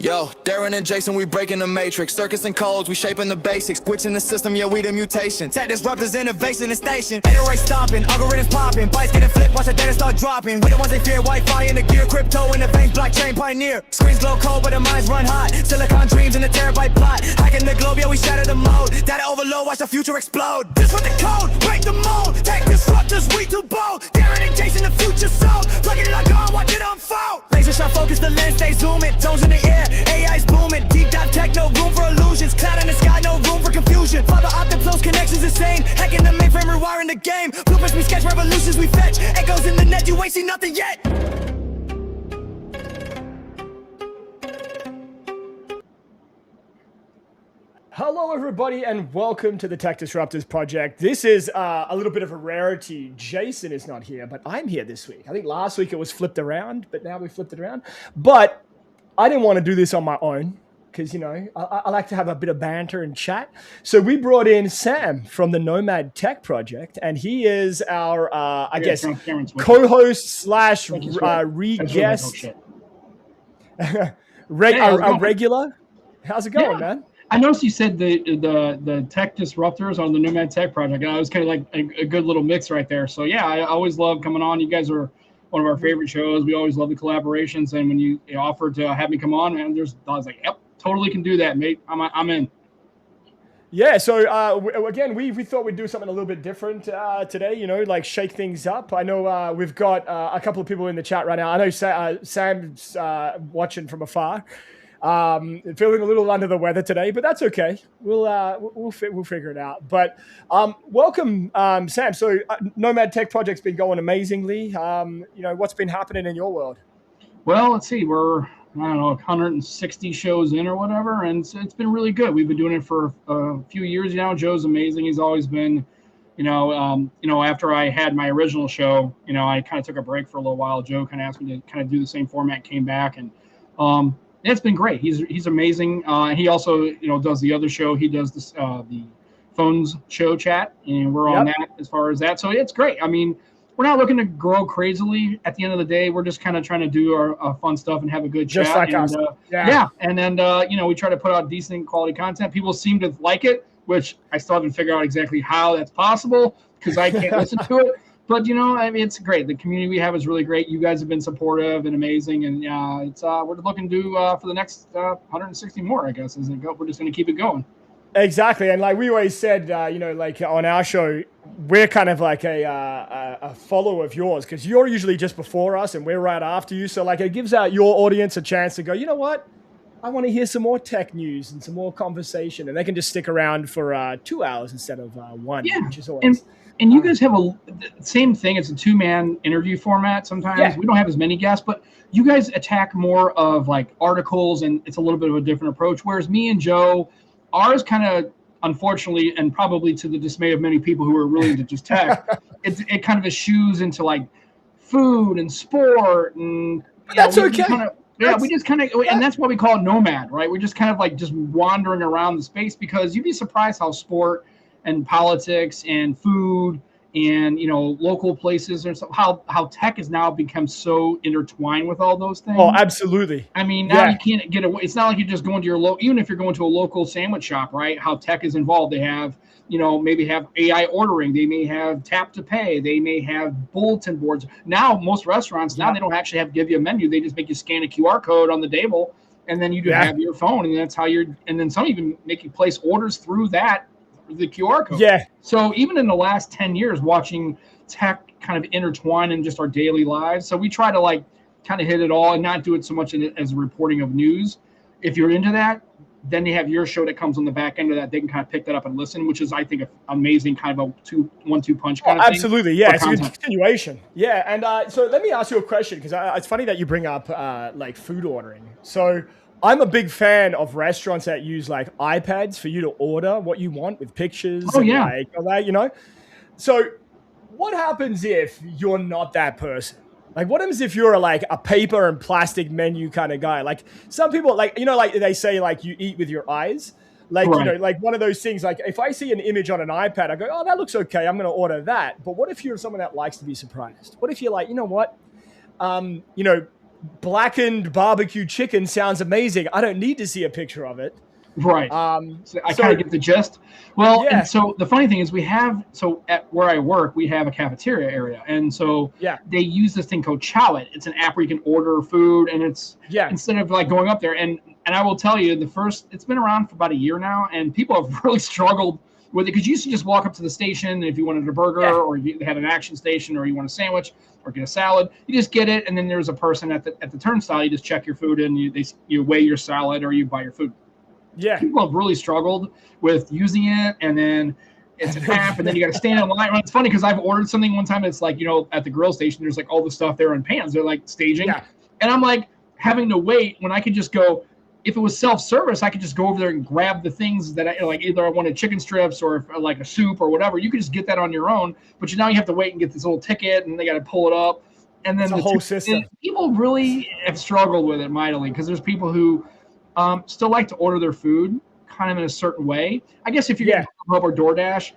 Yo, Darren and Jason, we breaking the matrix. Circuits and codes, we shaping the basics. Switching the system, yeah, we the mutation. Tech disruptors, innovation and station. Ain't race stopping, algorithms popping. Bites getting flipped, watch the data start dropping. We the ones they fear, Wi-Fi in the gear. Crypto in the veins, blockchain pioneer. Screens glow cold, but the minds run hot. Silicon dreams in the terabyte plot. Hacking the globe, yeah, we shatter the mode. Data overload, watch the future explode. This with the code, break the mold. Tech disruptors, we too bold. Darren and Jason, the future sold. Plugging it like on, watch it unfold. Laser shot focus, the lens stay zooming. Zones in the air. AI's booming, deep dive tech, no room for illusions. Cloud in the sky, no room for confusion. Fiber optic flows, connections insane. Hacking the mainframe, rewiring the game. Blueprints we sketch, revolutions we fetch. Echoes in the net, you ain't seen nothing yet. Hello everybody and welcome to the Tech Disruptors project. This is a little bit of a rarity. Jason is not here, but I'm here this week. I think last week it was flipped around, but now we flipped it around. But I didn't want to do this on my own because, you know, I like to have a bit of banter and chat. So we brought in Sam from the Nomad Tech Project, and he is our, I guess, co-host slash re-guest, a regular. How's it going, man? I noticed you said the Tech Disruptors on the Nomad Tech Project, and I was kind of like a good little mix right there. So yeah, I always love coming on. You guys are one of our favorite shows. We always love the collaborations, and when you offered to have me come on, and I was like, yep, totally can do that, mate. I'm in. Yeah, so again, we thought we'd do something a little bit different today, you know, like shake things up. I know we've got a couple of people in the chat right now. I know Sam's watching from afar. Feeling a little under the weather today, but that's okay. We'll figure it out. But welcome, Sam. So Nomad Tech Project's been going amazingly. You know, what's been happening in your world? Well, let's see. We're 160 shows in or whatever, and it's been really good. We've been doing it for a few years now. Joe's amazing. He's always been, after I had my original show, I kind of took a break for a little while. Joe kind of asked me to kind of do the same format, came back, and it's been great. He's amazing. He also, does the other show. He does this, the phones show chat, and we're on that as far as that. So it's great. I mean, we're not looking to grow crazily. At the end of the day, we're just kind of trying to do our fun stuff and have a good just chat. Like us. Yeah. And then, we try to put out decent quality content. People seem to like it, which I still haven't figured out exactly how that's possible because I can't listen to it. But, I mean, it's great. The community we have is really great. You guys have been supportive and amazing. And we're looking to do for the next 160 more, I guess, as it go. We're just going to keep it going. Exactly. And like we always said, like on our show, we're kind of like a follower of yours because you're usually just before us and we're right after you. So like it gives out your audience a chance to go, you know what? I want to hear some more tech news and some more conversation. And they can just stick around for 2 hours instead of one, which is always... And you guys have the same thing. It's a two-man interview format sometimes. Yeah. We don't have as many guests, but you guys attack more of like articles, and it's a little bit of a different approach. Whereas me and Joe, ours kind of, unfortunately, and probably to the dismay of many people who are really into just tech, it kind of eschews into like food and sport. And that's okay. We just kind of, and that's why we call it Nomad, right? We're just kind of like just wandering around the space because you'd be surprised how sport and politics and food and local places and stuff, how tech has now become so intertwined with all those things. Oh, absolutely. I mean, now you can't get away. It's not like you're just going to your even if you're going to a local sandwich shop, right? How tech is involved. They have, maybe have AI ordering. They may have tap to pay. They may have bulletin boards. Now, most restaurants, now they don't actually have to give you a menu. They just make you scan a QR code on the table, and then you have your phone, and that's how and then some even make you place orders through that, the QR code. Yeah. So even in the last 10 years, watching tech kind of intertwine in just our daily lives. So we try to like kind of hit it all and not do it so much as a reporting of news. If you're into that, then they have your show that comes on the back end of that. They can kind of pick that up and listen, which is, I think, an amazing kind of a 1-2 punch kind of thing. Absolutely. Yeah. It's a continuation. Yeah. And so let me ask you a question, because it's funny that you bring up like food ordering. So I'm a big fan of restaurants that use like iPads for you to order what you want with pictures. Oh, yeah. Like, all that, So what happens if you're not that person? Like, what happens if you're like a paper and plastic menu kind of guy? Like some people like they say like you eat with your eyes. Like, right. Like one of those things, like if I see an image on an iPad, I go, oh, that looks okay. I'm going to order that. But what if you're someone that likes to be surprised? What if you're like, you know what? blackened barbecue chicken sounds amazing. I don't need to see a picture of it. Right. So I kind of get the gist. Well, yeah. And so the funny thing is at where I work, we have a cafeteria area. And so they use this thing called Chow It. It's an app where you can order food, and it's instead of like going up there. And I will tell you, it's been around for about a year now, and people have really struggled with it, because you used to just walk up to the station, and if you wanted a burger or you had an action station, or you want a sandwich or get a salad, you just get it. And then there's a person at the turnstile. You just check your food, and you weigh your salad, or you buy your food. Yeah, people have really struggled with using it, and then it's an app, and then you got to stand in line. It's funny because I've ordered something one time. It's like, at the grill station, there's like all the stuff there in pans. They're like staging, and I'm like having to wait when I could just go. If it was self-service, I could just go over there and grab the things that I like. Either I wanted chicken strips or like a soup or whatever. You could just get that on your own, but now you have to wait and get this little ticket, and they got to pull it up, and then the whole system. People really have struggled with it mightily, because there's people who still like to order their food kind of in a certain way. I guess if you're getting Hub or DoorDash,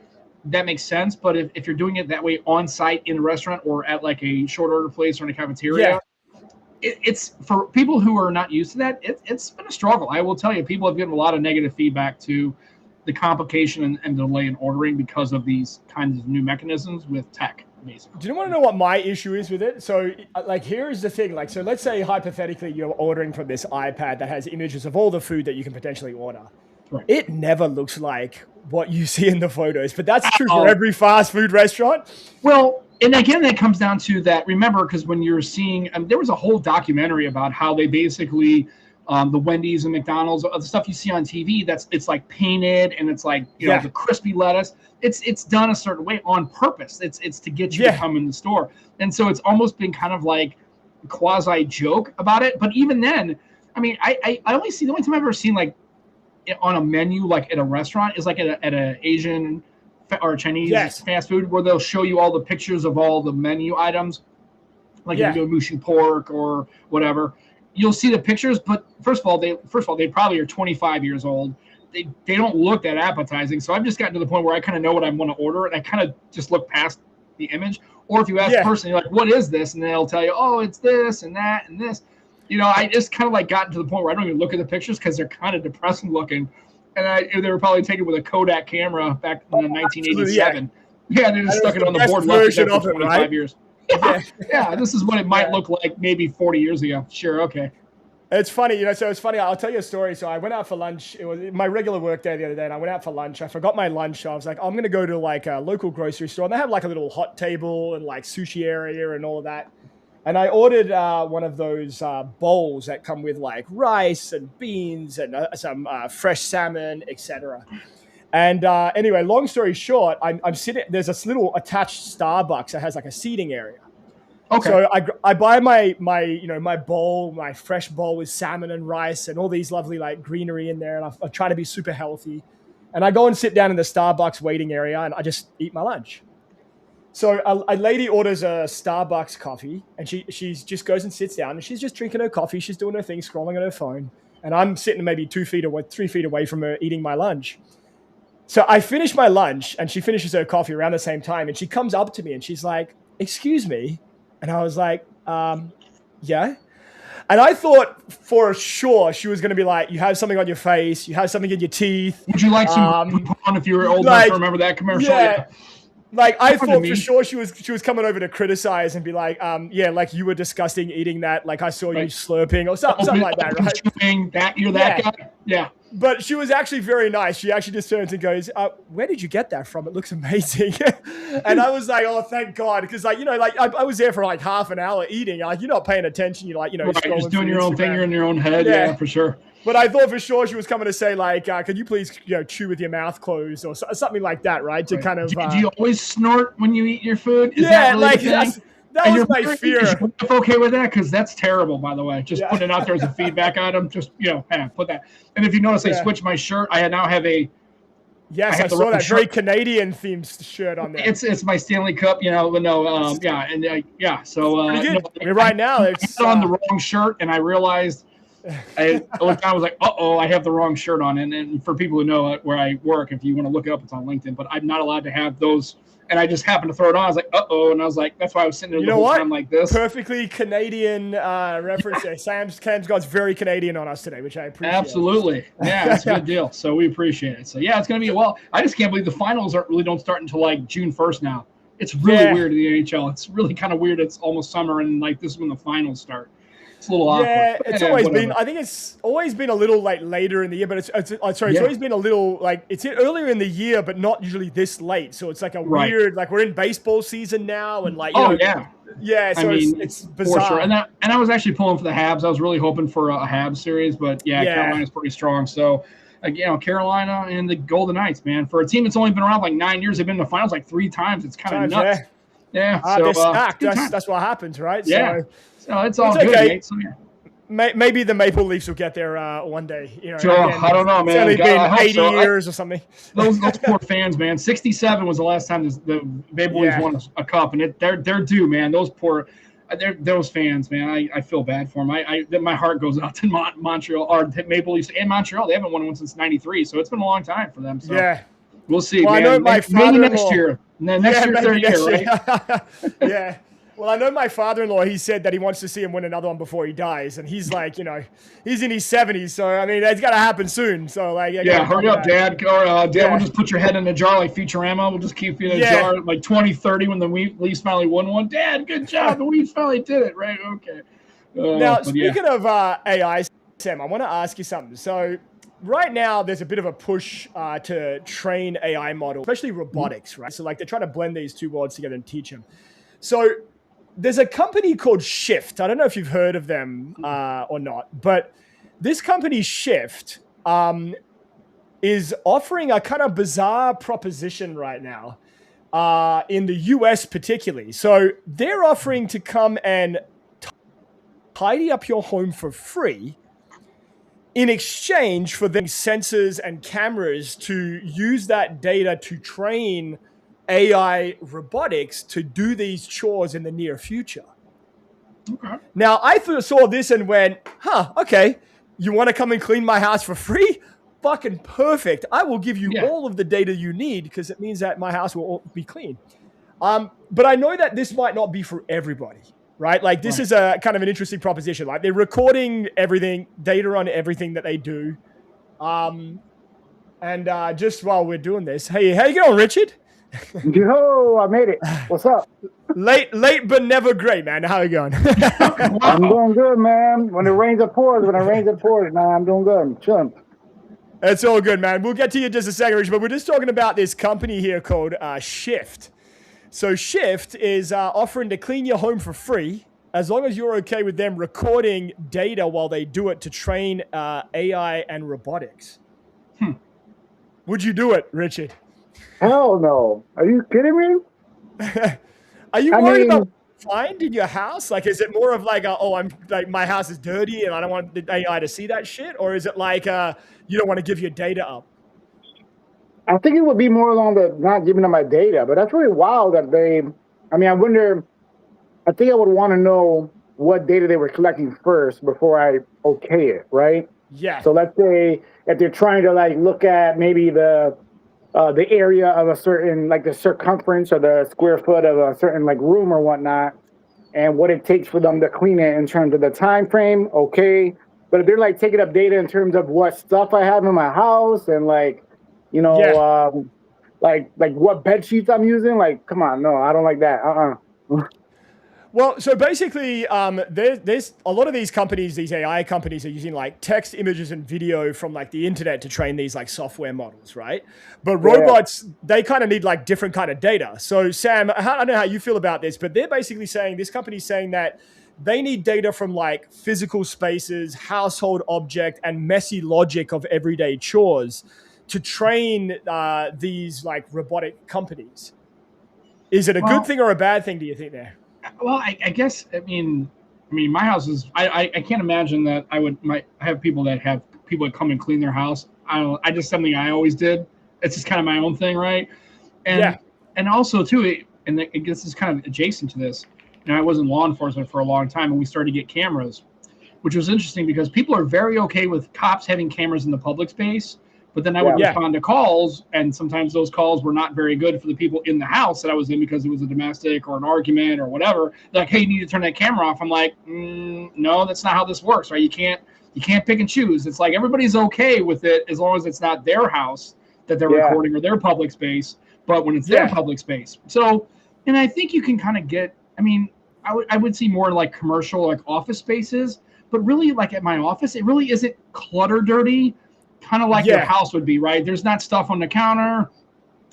that makes sense. But if you're doing it that way on site in a restaurant or at like a short order place or in a cafeteria, it's for people who are not used to that. It's been a struggle. I will tell you, people have given a lot of negative feedback to the complication and delay in ordering because of these kinds of new mechanisms with tech. Basically. Do you want to know what my issue is with it? So, like, here's the thing. Like, so let's say hypothetically you're ordering from this iPad that has images of all the food that you can potentially order. Right. It never looks like what you see in the photos, but that's true for every fast food restaurant. Well, and again, that comes down to that. Remember, because when you're seeing, there was a whole documentary about how they basically, the Wendy's and McDonald's, the stuff you see on TV, it's like painted, and it's like the crispy lettuce. It's done a certain way on purpose. It's to get you to come in the store, and so it's almost been kind of like a quasi joke about it. But even then, I mean, I only see, the only time I've ever seen like on a menu like at a restaurant is like at a Asian or Chinese fast food, where they'll show you all the pictures of all the menu items, like you do a mushu pork or whatever. You'll see the pictures, but first of all, they probably are 25 years old. They don't look that appetizing. So I've just gotten to the point where I kind of know what I want to order, and I kind of just look past the image. Or if you ask the person, you're like, "What is this?" and they'll tell you, "Oh, it's this and that and this." I just kind of like gotten to the point where I don't even look at the pictures because they're kind of depressing looking. And they were probably taken with a Kodak camera back in 1987. Yeah, they just stuck it on the board, left it there for 25 years. Yeah, this is what it might look like maybe 40 years ago. Sure, okay. It's funny, so it's funny. I'll tell you a story. So I went out for lunch. It was my regular work day the other day, and I went out for lunch. I forgot my lunch. So I was like, I'm going to go to like a local grocery store. And they have like a little hot table and like sushi area and all of that. And I ordered one of those bowls that come with like rice and beans and some fresh salmon, etc. And anyway, long story short, I'm sitting. There's this little attached Starbucks that has like a seating area. Okay. So I buy my bowl, my fresh bowl with salmon and rice and all these lovely like greenery in there, and I try to be super healthy. And I go and sit down in the Starbucks waiting area, and I just eat my lunch. So a lady orders a Starbucks coffee, and she just goes and sits down, and she's just drinking her coffee. She's doing her thing, scrolling on her phone, and I'm sitting maybe 3 feet away from her eating my lunch. So I finish my lunch, and she finishes her coffee around the same time, and she comes up to me, and she's like, "Excuse me," and I was like, "Yeah." And I thought for sure she was going to be like, "You have something on your face, you have something in your teeth. Would you like some if you were old enough to remember that commercial?" Yeah. Like I thought for sure she was coming over to criticize and be like, like you were disgusting eating that. Like I saw you slurping or something like that, right? You're that guy. Yeah. But she was actually very nice. She actually just turns and goes, "Where did you get that from? It looks amazing." And I was like, "Oh, thank God," because I was there for like half an hour eating. Like you're not paying attention. You're like you're just doing your own thing. You're in your own head. Yeah, for sure. But I thought for sure she was coming to say like, "Could you please chew with your mouth closed," or something like that, right? To kind of. Do you always snort when you eat your food? Is that really that was my fear. Is your wife okay with that? Because that's terrible, by the way. Just putting it out there as a feedback item. Just put that. And if you notice, I switched my shirt. I now have a. Yes, I saw that shirt. Very Canadian themed shirt on there. It's my Stanley Cup, So right now it's on the wrong shirt, and I realized I looked down, I was like, uh-oh, I have the wrong shirt on. And for people who know where I work, if you want to look it up, it's on LinkedIn, but I'm not allowed to have those. And I just happened to throw it on. I was like, uh-oh. And I was like, that's why I was sitting there the whole time like this. Perfectly Canadian reference there. Cam's got very Canadian on us today, which I appreciate. Absolutely. Yeah, it's a good deal. So we appreciate it. So, yeah, it's going to be, I just can't believe the finals really don't start until like June 1st now. It's really weird in the NHL. It's really kind of weird. It's almost summer, and like this is when the finals start. It's a little awkward. Yeah, it's always been. I think it's always been a little like later in the year, but it's always been a little like it's earlier in the year, but not usually this late. So it's like a weird, like we're in baseball season now, and like so it's bizarre. For sure. And I was actually pulling for the Habs. I was really hoping for a Habs series, but Carolina's pretty strong. So Carolina and the Golden Knights, man, for a team that's only been around like 9 years, they've been in the finals like 3 times. It's kind of nuts. Yeah, they're stacked. That's what happens, right? Yeah. So it's all good, mate. So, maybe the Maple Leafs will get there one day. Sure, I don't know, man. It's only been 80 years or something. Those poor fans, man. 67 was the last time the Maple Leafs won a cup, and they're due, man. Those fans, man. I feel bad for them. My heart goes out to Montreal or Maple Leafs and Montreal. They haven't won one since '93, so it's been a long time for them. So we'll see. Well, man. I know my maybe next year. Next year, third year, right? Yeah. Well, I know my father-in-law, he said that he wants to see him win another one before he dies. And he's like, he's in his 70s. So, I mean, it's got to happen soon. So, like, hurry up, Dad. Or, Dad, we'll just put your head in a jar like Futurama. We'll just keep you in a jar like 2030 when the Leafs finally won one. Dad, good job. The Leafs finally did it, right? Okay. Now, speaking of AI, Sam, I want to ask you something. So, right now, there's a bit of a push to train AI models, especially robotics, right? So, like, they're trying to blend these two worlds together and teach them. So, there's a company called Shift. I don't know if you've heard of them or not, but this company Shift is offering a kind of bizarre proposition right now in the US particularly. So they're offering to come and tidy up your home for free in exchange for the sensors and cameras to use that data to train AI robotics to do these chores in the near future. Okay. Now, I saw this and went, okay, you want to come and clean my house for free? Fucking perfect. I will give you all of the data you need because it means that my house will be clean. But I know that this might not be for everybody, right? Like this is a kind of an interesting proposition. Like they're recording everything, data on everything that they do. And just while we're doing this, hey, how you going, Richard? Yo, I made it. What's up? Late, but never great, man. How you going? I'm doing good, man. When it rains, it pours. Man, I'm doing good. I'm chilling. It's all good, man. We'll get to you in just a second, Richard, but we're just talking about this company here called Shift. So Shift is offering to clean your home for free as long as you're okay with them recording data while they do it to train AI and robotics. Would you do it, Richard? Hell no. Are you kidding me? Are you worried about find in your house? Like, is it more of like, I'm like, my house is dirty and I don't want the AI to see that shit? Or is it like, you don't want to give your data up? I think it would be more along the not giving them my data, but that's really wild that I think I would want to know what data they were collecting first before I okay it, right? Yeah. So let's say if they're trying to like look at maybe the area of a certain, like the circumference or the square foot of a certain like room or whatnot, and what it takes for them to clean it in terms of the time frame, okay. But if they're like taking up data in terms of what stuff I have in my house and like, like what bed sheets I'm using, like, come on, no, I don't like that. Well, so basically, there's a lot of these companies, these AI companies are using like text, images, and video from like the internet to train these like software models, right? But robots, they kind of need like different kind of data. So Sam, I don't know how you feel about this, but they're basically saying, this company's saying that they need data from like physical spaces, household object, and messy logic of everyday chores to train these like robotic companies. Is it a good thing or a bad thing, do you think there? Well, I guess, I mean, my house is, I can't imagine that I have people that come and clean their house. I just something I always did. It's just kind of my own thing, right? And also too, and I guess it's kind of adjacent to this. I was in law enforcement for a long time and we started to get cameras. which was interesting because people are very okay with cops having cameras in the public space. But then I would respond to calls, and sometimes those calls were not very good for the people in the house that I was in because it was a domestic or an argument or whatever. They're like, hey, you need to turn that camera off. I'm like, no, that's not how this works, right? You can't pick and choose. It's like everybody's okay with it as long as it's not their house that they're recording or their public space, but when it's their public space. So, and I think you can kind of get, I mean, I would see more like commercial, like office spaces, but really like at my office, it really isn't clutter dirty. Kind of like your house would be, right? There's not stuff on the counter.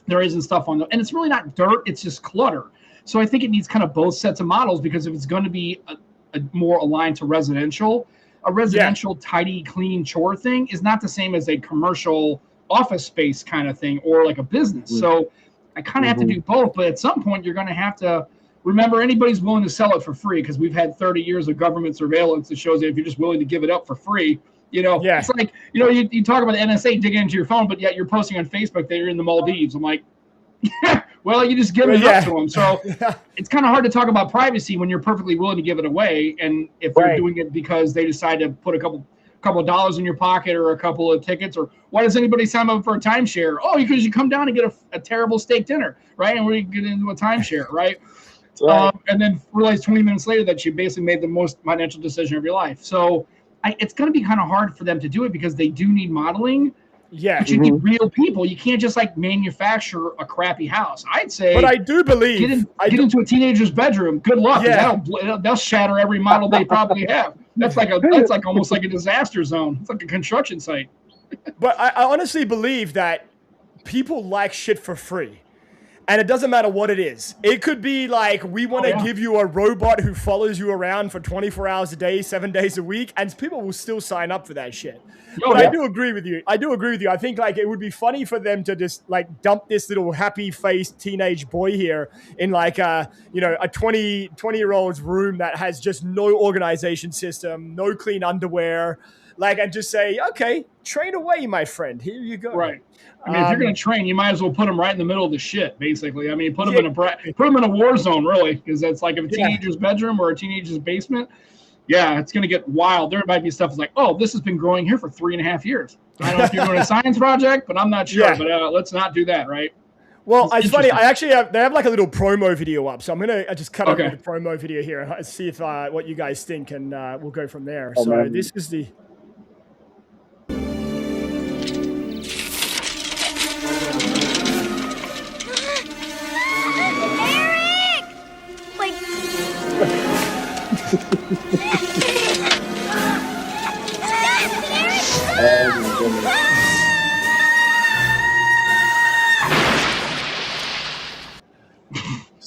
There isn't stuff on and it's really not dirt. It's just clutter. So I think it needs kind of both sets of models because if it's going to be a more aligned to residential, a residential tidy, clean chore thing is not the same as a commercial office space kind of thing or like a business. Mm-hmm. So I kind of have to do both. But at some point, you're going to have to remember anybody's willing to sell it for free because we've had 30 years of government surveillance that shows that if you're just willing to give it up for free, it's like, you talk about the NSA digging into your phone, but yet you're posting on Facebook that you're in the Maldives. I'm like, well, you just give it up to them. So it's kind of hard to talk about privacy when you're perfectly willing to give it away. And if they're doing it because they decide to put a couple of dollars in your pocket or a couple of tickets, or why does anybody sign up for a timeshare? Oh, because you come down and get a terrible steak dinner, right? And we get into a timeshare, right? And then realize 20 minutes later that you basically made the most financial decision of your life. So it's going to be kind of hard for them to do it because they do need modeling. Yeah. But you need real people. You can't just like manufacture a crappy house. I'd say. But I do believe. Get into a teenager's bedroom. Good luck. Yeah. That'll shatter every model they probably have. That's like almost like a disaster zone. It's like a construction site. But I honestly believe that people like shit for free. And it doesn't matter what it is. It could be like, we want to give you a robot who follows you around for 24 hours a day, 7 days a week, and people will still sign up for that shit. I do agree with you. I think like it would be funny for them to just like dump this little happy-faced teenage boy here in like a 20-year-old's room that has just no organization system, no clean underwear, and just say, okay, train away, my friend. Here you go. Right. I mean, if you're going to train, you might as well put them right in the middle of the shit, basically. I mean, put them in a war zone, really, because it's like a teenager's bedroom or a teenager's basement. Yeah, it's going to get wild. There might be stuff that's like, oh, this has been growing here for 3.5 years. I don't know if you're doing a science project, but I'm not sure. But let's not do that, right? Well, it's funny. They have like a little promo video up, so I'm gonna just cut over the promo video here and see if what you guys think, and we'll go from there. So this is the.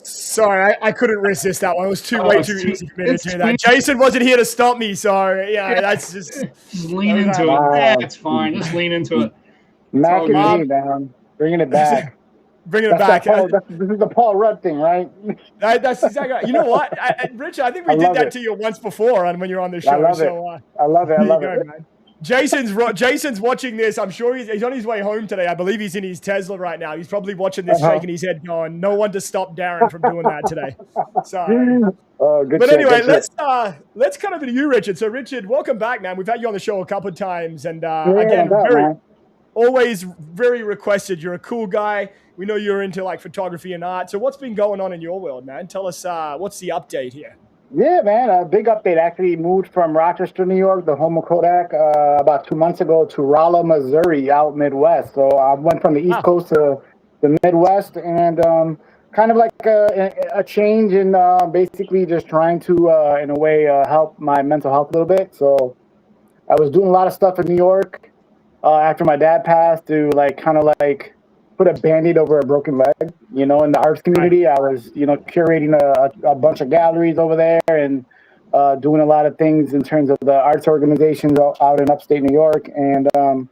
Sorry, I couldn't resist that one. It was way too easy for me to do that. Jason wasn't here to stop me, so that's just lean into it. Yeah, it's fine. Just lean into it. Mac and me, man. Bringing it back. Bringing it back. This is the Paul Rudd thing, right? That's exactly right. You know what, Richard? I think we did that to you once before, and when you're on the show. I love it. I love it. Man. Jason's watching this. I'm sure he's on his way home today. I believe he's in his Tesla right now. He's probably watching this, shaking his head, going, "No one to stop Darren from doing that today." So, but anyway, let's cut over to you, Richard. So, Richard, welcome back, man. We've had you on the show a couple of times, and again, always very requested. You're a cool guy. We know you're into like photography and art. So, what's been going on in your world, man? Tell us what's the update here. Yeah, man, a big update. Actually moved from Rochester, New York, the home of Kodak, about 2 months ago to Rolla, Missouri, out Midwest. So I went from the East Coast to the Midwest, and kind of like a change in basically just trying to, in a way, help my mental health a little bit. So I was doing a lot of stuff in New York after my dad passed to put a Band-Aid over a broken leg, in the arts community. I was, curating a bunch of galleries over there and doing a lot of things in terms of the arts organizations out in upstate New York. And man,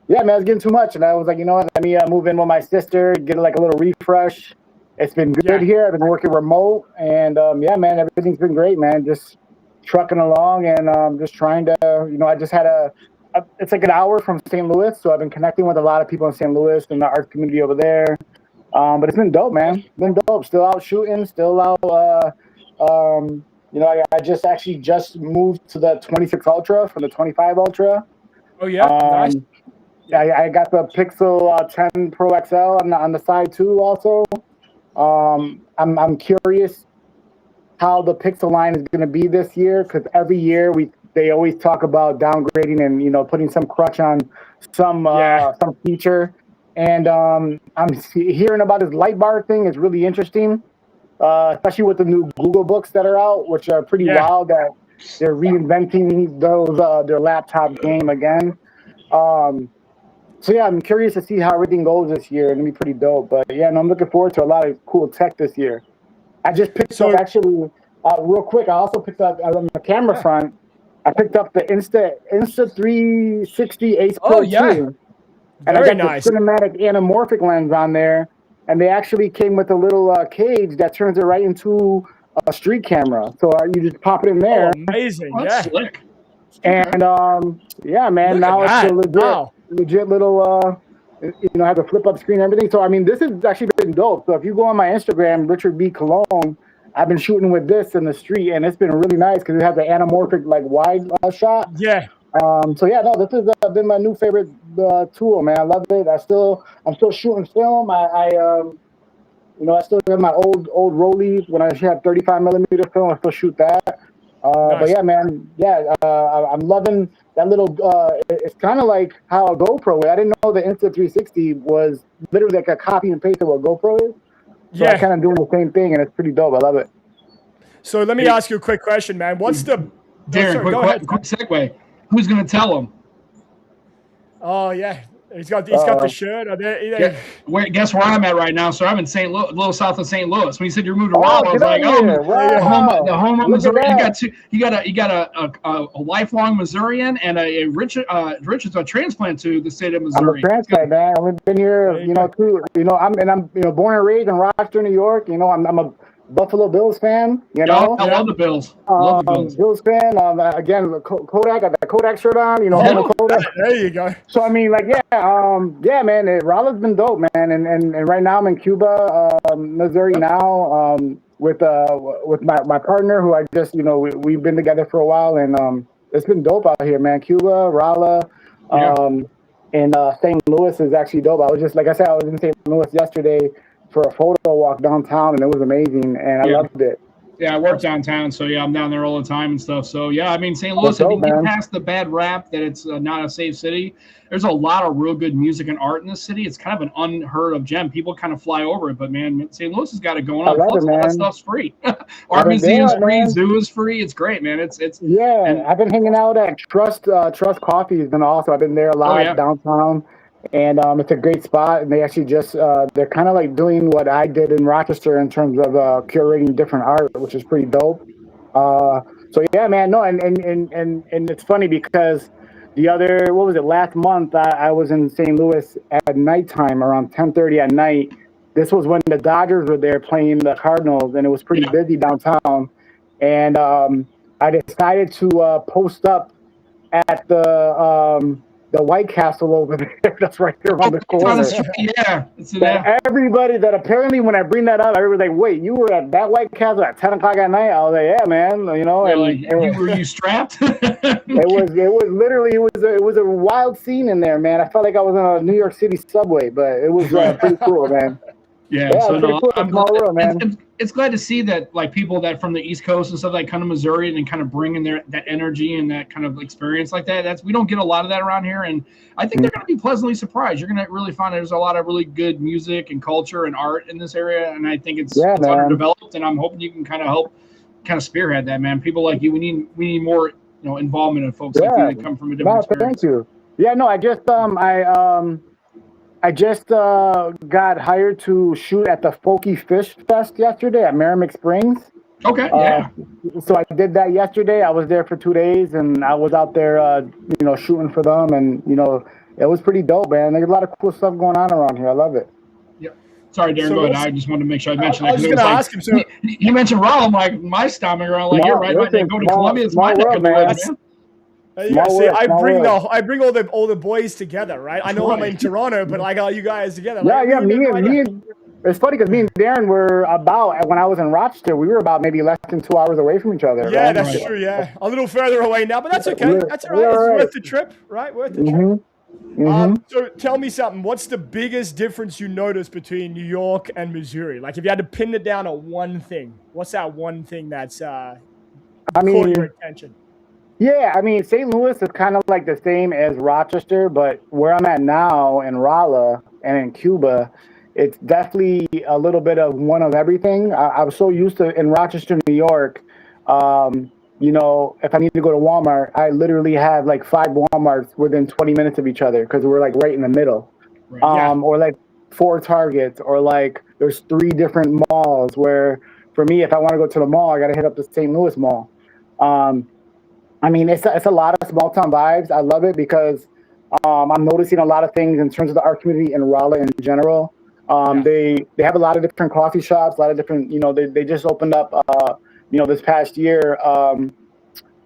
I was getting too much. And I was like, you know what, let me move in with my sister, get like a little refresh. It's been good here. I've been working remote. And man, everything's been great, man. Just trucking along and just trying to, I just had it's like an hour from St. Louis, so I've been connecting with a lot of people in St. Louis and the art community over there. But it's been dope, man. Been dope. Still out shooting, still out, You know, I just moved to the 26 Ultra from the 25 Ultra. Oh yeah, nice. I got the Pixel 10 Pro XL on the side too. Also, I'm curious how the Pixel line is going to be this year, because every year they always talk about downgrading and, you know, putting some crutch on some feature. And I'm hearing about this light bar thing. It's really interesting, especially with the new Google Books that are out, which are pretty wild that they're reinventing their laptop game again. So yeah, I'm curious to see how everything goes this year. It'll be pretty dope. But yeah, and I'm looking forward to a lot of cool tech this year. I just picked up, actually, real quick, I also picked up on the camera front, I picked up the Insta360 Ace Pro 2. And Very I got nice. the cinematic anamorphic lens on there. And they actually came with a little cage that turns it right into a street camera. So you just pop it in there. Oh, amazing. That's slick. And yeah, man, now it's a legit little, you know, I have a flip up screen and everything. So, I mean, this has actually been dope. So if you go on my Instagram, Richard B. Cologne, I've been shooting with this in the street, and it's been really nice because it has the anamorphic, like, wide shot. Yeah. So yeah, no, this has been my new favorite tool, man. I love it. I'm still shooting film. You know, I still have my old rollies when I had 35mm film. I still shoot that. Nice. But yeah, man, I'm loving that little. It's kind of like how a GoPro is. I didn't know the Insta360 was literally like a copy and paste of what GoPro is. So I'm kind of doing the same thing, and it's pretty dope. I love it. So let me ask you a quick question, man. What's the Darren? Quick segue. Who's going to tell him? Oh yeah, he's got the shirt. Guess where I'm at right now? So I'm in St. Louis, a little south of St. Louis. When you said you moved to Rolla, I was like, the home of Missouri. You got a lifelong Missourian and a Richard's a transplant to the state of Missouri. I'm a transplant, man. I've been here, I'm born and raised in Rochester, New York. You know, I'm a Buffalo Bills fan, you know. I love the Bills. Bills fan. Again, Kodak, got that Kodak shirt on, you know. Kodak. There you go. So I mean, like, man, Rolla's been dope, man. And right now I'm in Cuba, Missouri now, with my partner who I just, you know, we've been together for a while, and it's been dope out here, man. Cuba, Rolla, and St. Louis is actually dope. I was just, like I said, I was in St. Louis yesterday for a photo walk downtown, and it was amazing, and I loved it. Yeah, I work downtown, so yeah, I'm down there all the time and stuff. So yeah, I mean, St. Louis, if you get past the bad rap that it's not a safe city, there's a lot of real good music and art in this city. It's kind of an unheard of gem. People kind of fly over it, but man, St. Louis has got it going on. Plus, all that stuff's free. Art museum's free, zoo is free. It's great, man. It's I've been hanging out at Trust Coffee has been awesome. I've been there a lot downtown. And it's a great spot, and they actually just they're kind of like doing what I did in Rochester in terms of curating different art, which is pretty dope. So yeah, man, no, and it's funny because last month I was in St. Louis at nighttime around 10:30 at night. This was when the Dodgers were there playing the Cardinals, and it was pretty busy downtown. And I decided to post up at the White Castle over there. That's right there on the corner. Everybody that apparently, when I bring that up, everybody's like, "Wait, you were at that White Castle at 10 o'clock at night?" I was like, "Yeah, man." You know, were you strapped? it was a wild scene in there, man. I felt like I was on a New York City subway, but it was pretty cool, man. It's glad to see that, like, people that from the East Coast and stuff that come to Missouri and kind of bring in that energy and that kind of experience like that. We don't get a lot of that around here, and I think they're going to be pleasantly surprised. You're going to really find there's a lot of really good music and culture and art in this area, and I think it's underdeveloped. And I'm hoping you can kind of help, spearhead that, man. People like you, we need more, involvement of folks like you that come from a different experience. Thank you. Yeah, no, I just got hired to shoot at the Folky Fish Fest yesterday at Merrimack Springs. Okay, so I did that yesterday. I was there for 2 days, and I was out there, shooting for them, and it was pretty dope, man. There's a lot of cool stuff going on around here. I love it. Yeah. Sorry, Darren. Go ahead. I just wanted to make sure I mentioned that. I was going to ask him. So he mentioned Rolla. I'm like, my stomach around, like, you're right. Listen, go to Columbia. It's my neck of the woods, man. There you go. See, I bring world. I bring all the boys together, right? I know I'm in Toronto, but I got you guys together. Yeah, Like, yeah. we have no idea. Me and it's funny because me and Darren were about when I was in Rochester, we were about maybe less than 2 hours away from each other. Yeah, Right? that's true. Yeah, a little further away now, but that's okay. That's all right. It's Right. worth the trip, right? Worth the trip. So tell me something. What's the biggest difference you notice between New York and Missouri? Like, if you had to pin it down on one thing, what's that one thing that's caught your attention? Yeah, I mean, St. Louis is kind of like the same as Rochester, but where I'm at now in Rolla and in Cuba, it's definitely a little bit of one of everything. I was so used to in Rochester, New York, if I need to go to Walmart, I literally have like 5 Walmarts within 20 minutes of each other because we're like right in the middle. Right. Or like 4 Targets, or like there's 3 different malls where for me, if I want to go to the mall, I got to hit up the St. Louis Mall. I mean, it's a lot of small town vibes. I love it because I'm noticing a lot of things in terms of the art community in Raleigh in general. They have a lot of different coffee shops, a lot of different, they just opened up, this past year,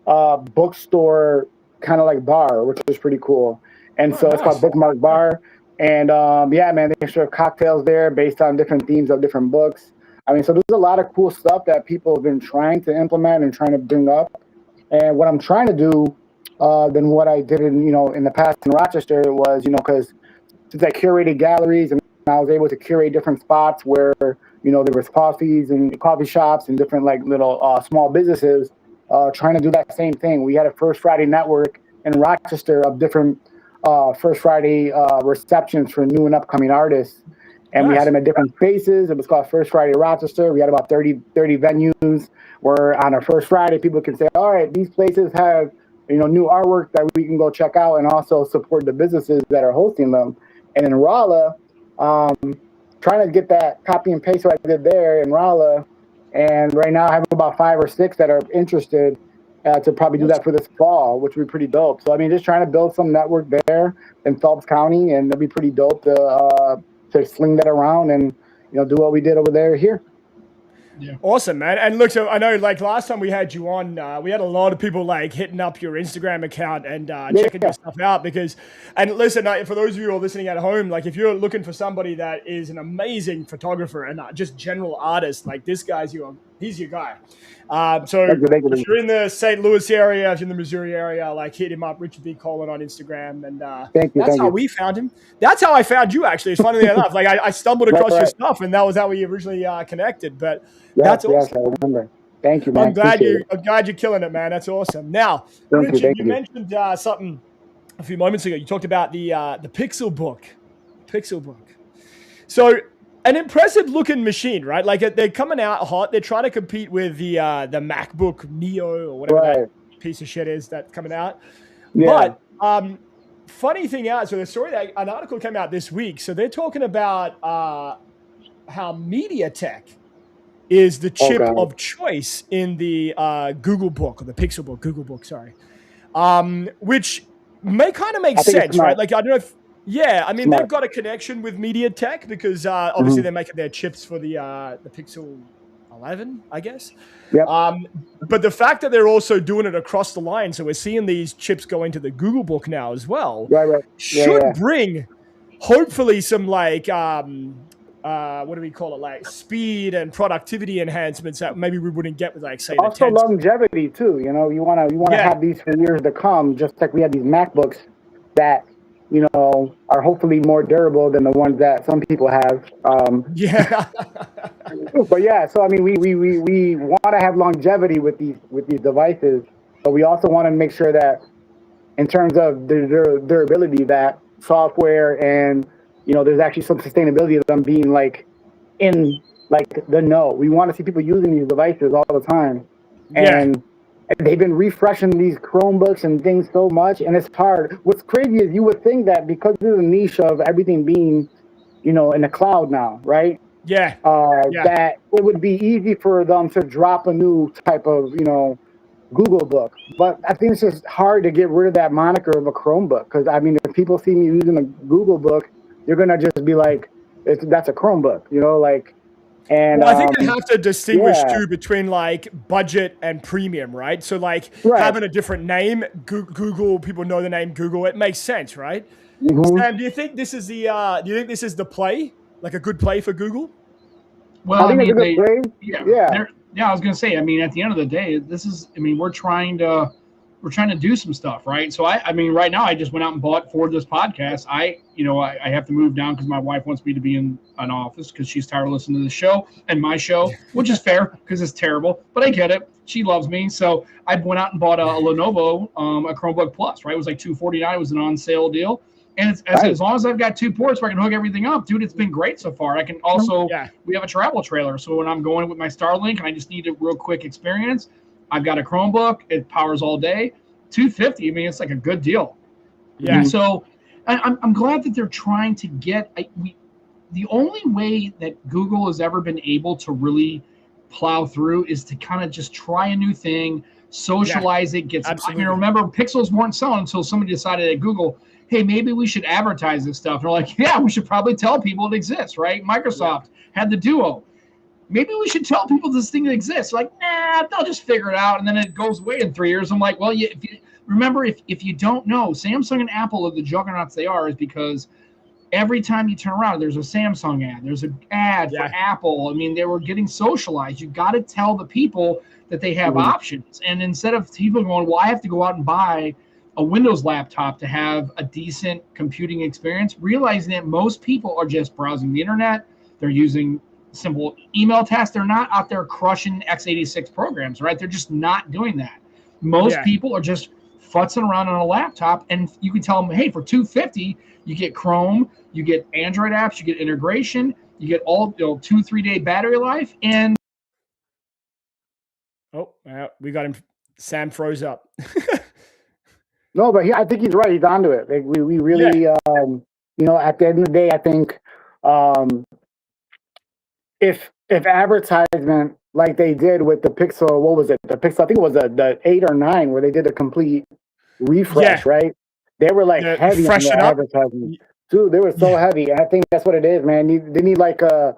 bookstore kind of like bar, which is pretty cool. And so it's called Bookmark Bar. And yeah, man, they serve cocktails there based on different themes of different books. I mean, so there's a lot of cool stuff that people have been trying to implement and trying to bring up. And what I'm trying to do, than what I did in the past in Rochester was, because since I curated galleries and I was able to curate different spots where, there was coffees and coffee shops and different like little small businesses, trying to do that same thing. We had a First Friday network in Rochester of different First Friday receptions for new and upcoming artists. And we had them at different spaces. It was called First Friday Rochester. We had about 30 venues where on our First Friday, people can say, all right, these places have, new artwork that we can go check out and also support the businesses that are hosting them. And in Rolla, trying to get that copy and paste what I did there in Rolla. And right now I have about 5 or 6 that are interested to probably do that for this fall, which would be pretty dope. So, I mean, just trying to build some network there in Phelps County, and it'd be pretty dope to sling that around and, do what we did over there here. Yeah. Awesome, man. And look, so I know like last time we had you on, we had a lot of people like hitting up your Instagram account and checking your stuff out and listen, for those of you who are listening at home, like if you're looking for somebody that is an amazing photographer and just general artist, like this guy's he's your guy. So if you're in the St. Louis area, if you're in the Missouri area, like hit him up, Richard B. Colin on Instagram. And that's how we found him. That's how I found you, actually. It's funny enough. Like I stumbled across your stuff, and that was how we originally connected. But that's awesome. Yes, I remember. Thank you, man. I'm glad you're killing it, man. That's awesome. Now, Richard, you mentioned something a few moments ago. You talked about the Pixel Book. So an impressive looking machine, right? Like they're coming out hot. They're trying to compete with the MacBook Neo or whatever that piece of shit is that's coming out. Yeah. But funny thing out, so an article came out this week. So they're talking about how MediaTek is the chip of choice in the Google Book, or the Pixel Book, Google Book, sorry. Which may kind of make sense, right? Like, I don't know if, I mean, they've got a connection with MediaTek because obviously they're making their chips for the Pixel 11, I guess. Yep. But the fact that they're also doing it across the line, so we're seeing these chips go into the Google Book now as well, should bring hopefully some like, what do we call it? Like speed and productivity enhancements that maybe we wouldn't get with like say also longevity too. You want to have these for years to come, just like we had these MacBooks that are hopefully more durable than the ones that some people have. But yeah, so I mean, we want to have longevity with these devices, but we also want to make sure that in terms of the durability, that software and there's actually some sustainability of them being like in like the know. We want to see people using these devices all the time, and they've been refreshing these Chromebooks and things so much, and it's hard. What's crazy is you would think that because of the niche of everything being, in the cloud now, right? That it would be easy for them to drop a new type of, Google Book. But I think it's just hard to get rid of that moniker of a Chromebook, because I mean, if people see me using a Google Book, they're gonna just be like, that's a Chromebook, like. And Well, I think they have to distinguish yeah. too between like budget and premium, right? So like Right. having a different name, Google, people know the name Google, it makes sense, right? Mhm. Sam, do you think this is the play? Like a good play for Google? Well, I think it's a good play. Yeah. I was gonna say. I mean, at the end of the day, this is. I mean, we're trying to do some stuff, right? So I mean, right now, I just went out and bought for this podcast. I have to move down because my wife wants me to be in an office because she's tired of listening to the show and my show, which is fair because it's terrible, but I get it. She loves me, so I went out and bought a Lenovo, a Chromebook Plus. Right, it was like $249. It was an on sale deal. And as long as I've got 2 ports where I can hook everything up, dude, it's been great so far. I can also, we have a travel trailer. So when I'm going with my Starlink and I just need a real quick experience, I've got a Chromebook. It powers all day. $250. I mean, it's like a good deal. Yeah. So I'm glad that they're trying to get the only way that Google has ever been able to really plow through is to kind of just try a new thing, socialize it, get some. I mean, remember, Pixels weren't selling until somebody decided at Google, hey, maybe we should advertise this stuff. And they're like, yeah, we should probably tell people it exists, right? Microsoft had the Duo. Maybe we should tell people this thing exists. Like, nah, they'll just figure it out. And then it goes away in 3 years. I'm like, well, remember, if you don't know, Samsung and Apple are the juggernauts they are, is because every time you turn around, there's a Samsung ad. There's an ad for Apple. I mean, they were getting socialized. You got to tell the people that they have options. And instead of people going, well, I have to go out and buy a Windows laptop to have a decent computing experience, realizing that most people are just browsing the internet. They're using simple email tasks. They're not out there crushing x86 programs, right? They're just not doing that. Most people are just futzing around on a laptop, and you can tell them, hey, for $250, you get Chrome, you get Android apps, you get integration, you get all 2-3 day battery life, and we got him. Sam froze up. No, but I think he's right. He's onto it. Like, we really, at the end of the day, I think if advertisement like they did with the Pixel, what was it? The Pixel, I think it was the 8 or 9, where they did a complete refresh, right? They were like heavy on the advertising. Dude, they were so heavy. And I think that's what it is, man. They need like they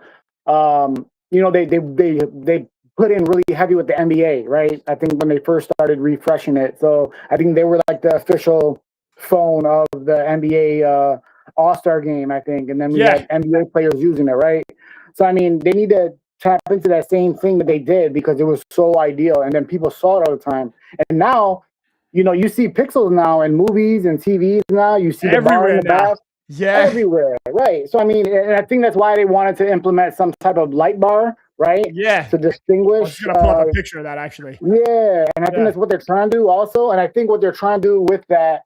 put in really heavy with the NBA, right? I think when they first started refreshing it. So I think they were like the official phone of the NBA All-Star game, I think. And then we had NBA players using it, right? So, I mean, they need to tap into that same thing that they did because it was so ideal. And then people saw it all the time. And now, you see Pixels now in movies and TVs now. You see the bar in the back. Yeah. Everywhere, right? So, I mean, and I think that's why they wanted to implement some type of light bar, right? Yeah. To distinguish. I was going to pull up a picture of that, actually. Yeah, and I think that's what they're trying to do also. And I think what they're trying to do with that,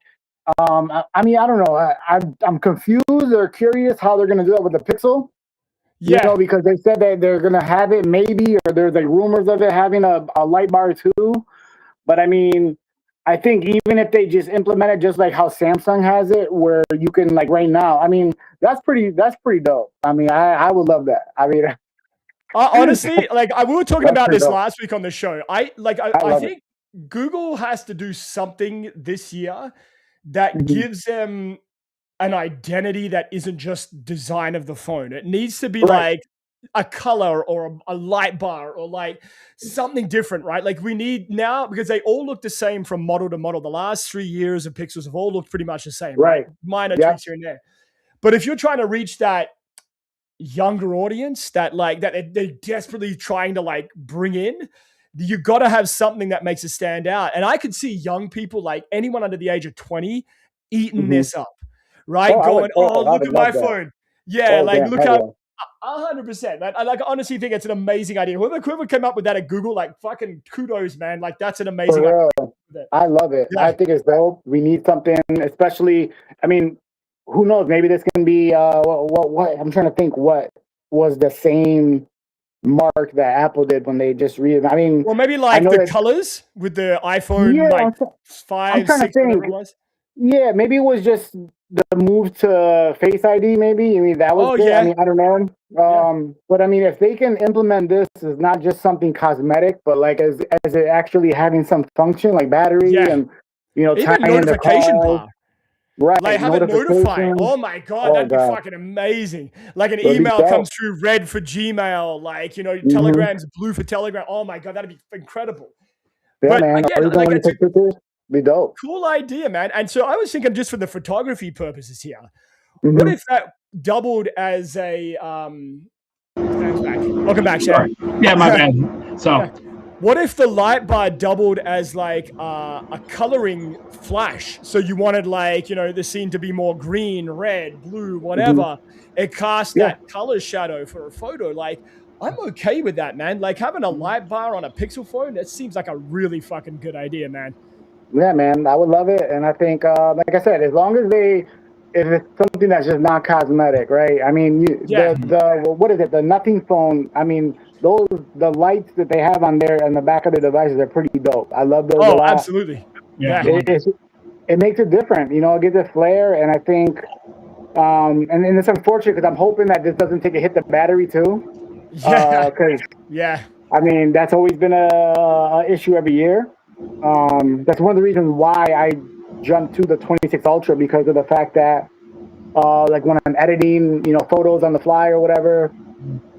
I mean, I don't know. I'm confused or curious how they're going to do that with the Pixel. Yeah. Because they said that they're going to have it maybe, or there's like rumors of it having a light bar too. But I mean, I think even if they just implement it just like how Samsung has it, where you can like right now, I mean, that's pretty dope. I mean, I would love that. I mean, honestly, like we were talking about this last week on the show. I think Google has to do something this year that gives them an identity that isn't just design of the phone. It needs to be like a color or a light bar or like something different, right? Like we need now, because they all look the same from model to model. The last 3 years of Pixels have all looked pretty much the same, right? Minor tweaks here and there. But if you're trying to reach that younger audience that they're desperately trying to like bring in, you got to have something that makes it stand out. And I could see young people, like anyone under the age of 20, eating this up, right? Look at my phone. Yeah, look how 100%. I honestly think it's an amazing idea. Whoever came up with that at Google, like fucking kudos, man. Like that's an amazing idea. I love it. I think it's dope. We need something, especially, I mean, who knows? Maybe this can be what I'm trying to think. What was the same mark that Apple did when they just I mean, well, maybe like the colors with the iPhone 5, 6, whatever it was. Yeah, maybe it was just the move to Face ID. Maybe I mean that was good. I mean, I don't know. But I mean, if they can implement this as not just something cosmetic, but like as it actually having some function, like battery and even notification bar. Right. Like have it notify. Notifications. Oh my God, Oh that'd be god. fucking amazing. Like an That'd be email dope. comes through red for Gmail, like, you know, Mhm. Telegram's blue for Telegram. Oh my God, that'd be incredible. Yeah, But man. again, Or even like when you it's a take pictures, be dope. cool idea, man. And so I was thinking just for the photography purposes here, what Mhm. if that doubled as a Sam's back. Welcome back, Sam. Yeah, my bad. So What if the light bar doubled as like a coloring flash? So you wanted like, you know, the scene to be more green, red, blue, whatever. It casts Yeah. that color shadow for a photo. Like, I'm okay with that, man. Like having a light bar on a Pixel phone, that seems like a really fucking good idea, man. Yeah, man. I would love it. And I think, like I said, as long as if it's something that's just not cosmetic, right? I mean, Yeah. what is it? The nothing phone. I mean, the lights that they have on there and the back of the devices are pretty dope. I love those a Oh, lot. absolutely. yeah, It makes it different, you know. It gives it flair, and I think, and it's unfortunate because I'm hoping that this doesn't take a hit the battery too, Yeah. because Yeah. I mean that's always been a issue every year. That's one of the reasons why I jumped to the 26 Ultra, because of the fact that, like when I'm editing, you know, photos on the fly or whatever,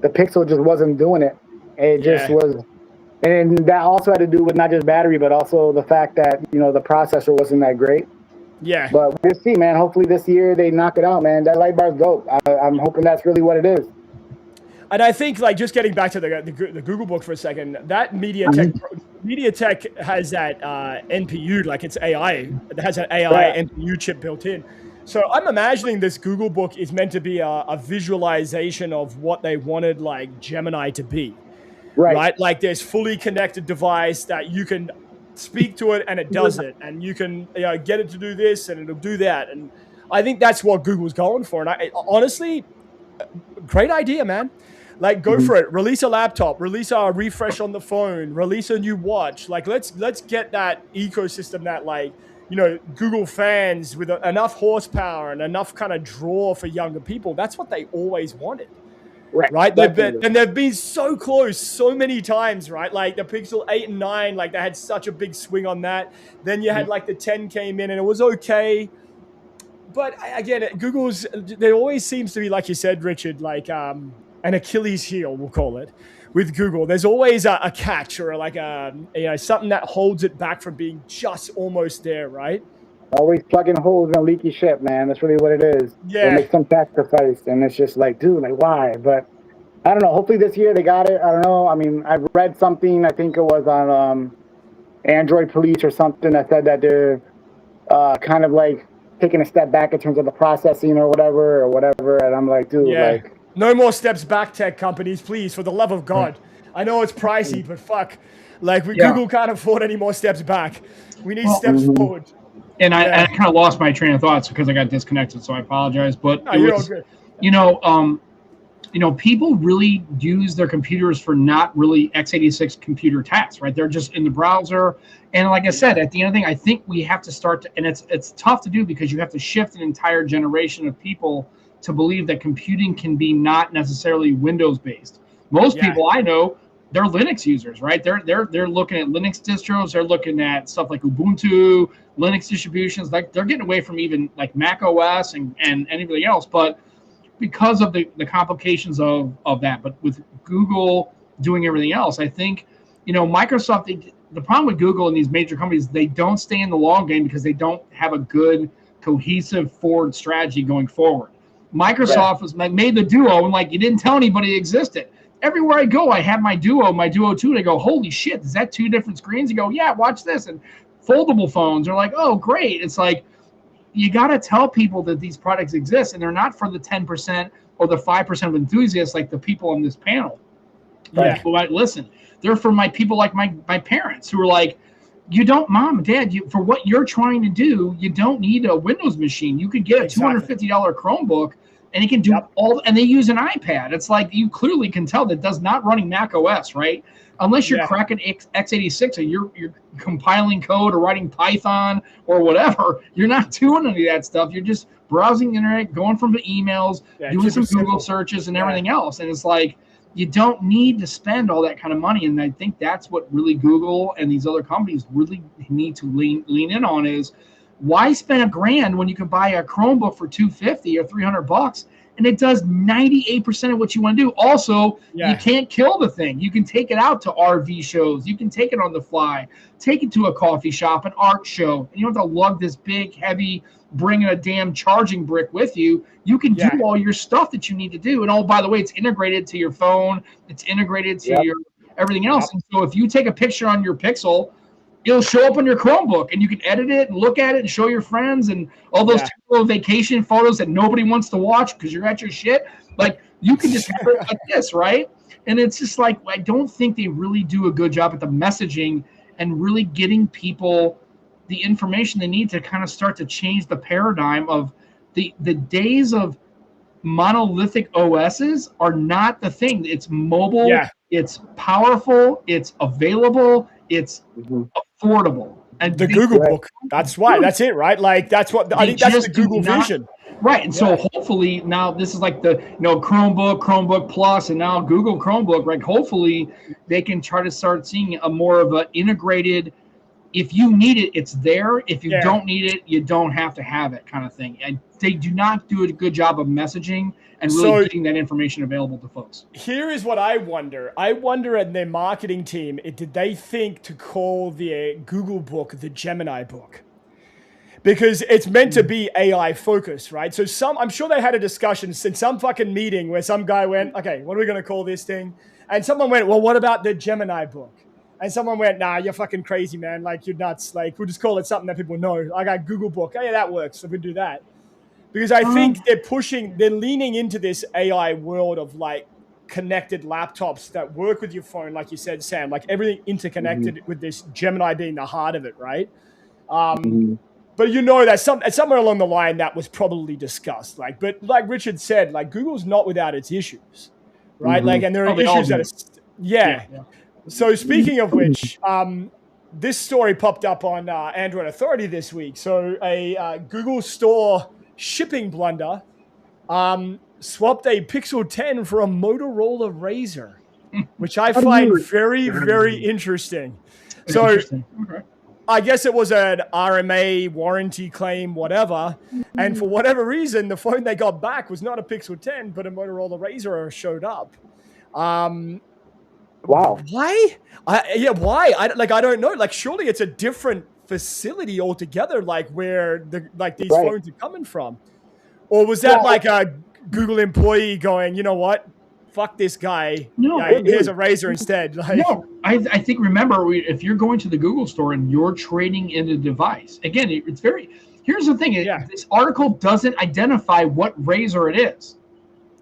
the Pixel just wasn't doing it. It just Yeah. was, and that also had to do with not just battery, but also the fact that, you know, the processor wasn't that great. Yeah. But we'll see, man. Hopefully this year they knock it out, man. That light bar's dope. I'm hoping that's really what it is. And I think, like, just getting back to the Google Book for a second, that MediaTek has that NPU, like it's AI. It has an AI Yeah. NPU chip built in. So I'm imagining this Google Book is meant to be a visualization of what they wanted, like Gemini to be, right? Like there's fully connected device that you can speak to it and it does it, and you can, you know, get it to do this and it'll do that. And I think that's what Google's going for. And I honestly, great idea, man. Like, go for it. Release a laptop, release a refresh on the phone, release a new watch. Like, let's get that ecosystem that, like, you know, Google fans with enough horsepower and enough kind of draw for younger people. That's what they always wanted, right? They've been so close so many times, right? Like the Pixel 8 and 9, like they had such a big swing on that. Then you had like the 10 came in and it was okay. But again, there always seems to be, like you said, Richard, like an Achilles heel, we'll call it, with Google. There's always a catch or like something that holds it back from being just almost there, right? Always plugging holes in a leaky ship, man. That's really what it is. Yeah. They make some sacrifice, and it's just like, dude, like why? But I don't know. Hopefully this year they got it. I don't know. I mean, I read something. I think it was on Android Police or something that said that they're kind of like taking a step back in terms of the processing or whatever. And I'm like, dude, like, no more steps back, tech companies, please, for the love of God. I know it's pricey, but fuck, like Google can't afford any more steps back. We need steps forward. And I kind of lost my train of thoughts because I got disconnected, so I apologize. But you're all good. People really use their computers for not really x86 computer tasks, right? They're just in the browser. And like I said, at the end of the thing, I think we have to start to, and it's tough to do because you have to shift an entire generation of people to believe that computing can be not necessarily Windows based. Most people I know, they're Linux users, right? They're looking at Linux distros, they're looking at stuff like Ubuntu, Linux distributions, like they're getting away from even like Mac OS and anything else, but because of the complications of that. But with Google doing everything else, I think, Microsoft, the problem with Google and these major companies, they don't stay in the long game because they don't have a good cohesive forward strategy going forward. Microsoft was made the Duo, and like you didn't tell anybody it existed. Everywhere I go, I have my Duo 2, and I go, holy shit, is that 2 different screens? You go, yeah, watch this. And foldable phones are like, oh, great. It's like, you got to tell people that these products exist, and they're not for the 10% or the 5% of enthusiasts like the people on this panel. Yeah. Who might listen. They're for my people like my parents who are like, you don't, mom, dad, for what you're trying to do, you don't need a Windows machine. You could get a $250 Chromebook, and it can do all, and they use an iPad. It's like you clearly can tell that does not running Mac OS, right? Unless you're cracking x86 or you're compiling code or writing Python or whatever, you're not doing any of that stuff. You're just browsing the internet, going from the emails, doing some Google searches and everything else. And it's like, you don't need to spend all that kind of money. And I think that's what really Google and these other companies really need to lean in on is, Why spend $1,000 when you can buy a Chromebook for $250 or $300 and it does 98% of what you want to do? Also, you can't kill the thing. You can take it out to RV shows. You can take it on the fly, take it to a coffee shop, an art show. And you don't have to lug this big, heavy, bringing a damn charging brick with you. You can do all your stuff that you need to do. And oh, by the way, it's integrated to your phone. It's integrated to your everything else. And so if you take a picture on your Pixel, it'll show up on your Chromebook, and you can edit it and look at it and show your friends and all those typical vacation photos that nobody wants to watch because you're at your shit. Like, you can just have it like this, right? And it's just like, I don't think they really do a good job at the messaging and really getting people the information they need to kind of start to change the paradigm of the days of monolithic OSs are not the thing. It's mobile, it's powerful, it's available, it's affordable. And the Google book. That's why. That's it, right? Like, that's what I think. That's the Google vision. Right. And so hopefully now this is like the Chromebook Plus, and now Google Chromebook, right? Hopefully they can try to start seeing a more of an integrated, if you need it, it's there. If you don't need it, you don't have to have it kind of thing. And they do not do a good job of messaging and really getting that information available to folks. Here is what I wonder. I wonder at their marketing team, did they think to call the Google book the Gemini book? Because it's meant to be AI focused, right? So I'm sure they had a discussion in some fucking meeting where some guy went, okay, what are we going to call this thing? And someone went, well, what about the Gemini book? And someone went, nah, you're fucking crazy, man. Like, you're nuts. Like, we'll just call it something that people know. I got Google book. Oh, yeah, that works. So we do that. Because I think they're leaning into this AI world of like connected laptops that work with your phone, like you said, Sam, like everything interconnected with this Gemini being the heart of it, right? But you know that somewhere along the line that was probably discussed. But like Richard said, like Google's not without its issues, right? Like, and there are issues that are, So speaking of which, this story popped up on Android Authority this week. So a Google Store shipping blunder swapped a Pixel 10 for a Motorola Razr, which I find very, very interesting. So I guess it was an RMA warranty claim, whatever. And for whatever reason, the phone they got back was not a Pixel 10, but a Motorola Razr showed up. Wow. Why? Why? I don't know. Like, surely it's a different facility altogether, like where these phones are coming from. Or was that like a Google employee going, you know what? Fuck this guy. No, here's a Razr instead. Like, no, I think, remember, if you're going to the Google store and you're trading in a device, again, it's here's the thing. This article doesn't identify what Razr it is.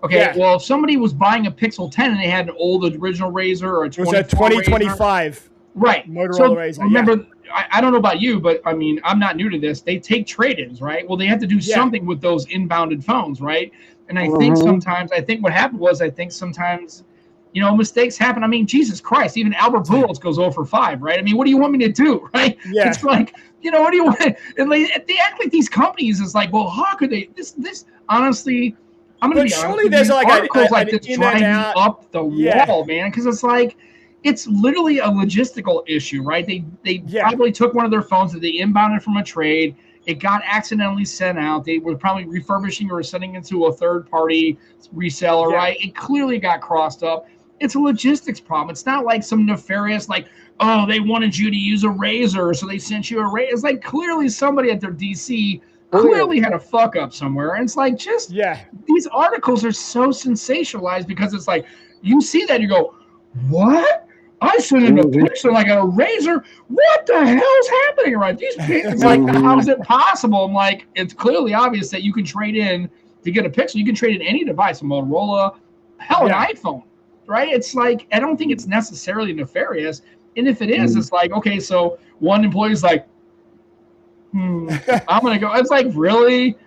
Okay, well, if somebody was buying a Pixel 10 and they had an old original Razr or a 2025 right Motorola Razr. Remember, I don't know about you, but I mean, I'm not new to this. They take trade-ins, right? Well, they have to do something with those inbounded phones, right? And I think what happened was, sometimes, mistakes happen. I mean, Jesus Christ, even Albert Pujols goes 0 for 5, right? I mean, what do you want me to do, right? Yeah. It's like, what do you want? And they act like these companies is like, well, how could they? This honestly, I'm going to be honest. There's like articles like this driving up the wall, man, because it's like, it's literally a logistical issue, right? They probably took one of their phones that they inbounded from a trade. It got accidentally sent out. They were probably refurbishing or sending it to a third-party reseller, right? It clearly got crossed up. It's a logistics problem. It's not like some nefarious, like, oh, they wanted you to use a Razr, so they sent you a Razr. It's like clearly somebody at their DC clearly had a fuck up somewhere. And it's like, these articles are so sensationalized because it's like, you see that, you go, what? I sent in a picture like a Razr. What the hell's happening right? It's like, how is it possible? I'm like, it's clearly obvious that you can trade in to get a Pixel. You can trade in any device, a Motorola, hell, an iPhone, right? It's like, I don't think it's necessarily nefarious. And if it is, it's like, okay, so one employee's like, I'm going to go. It's like, really?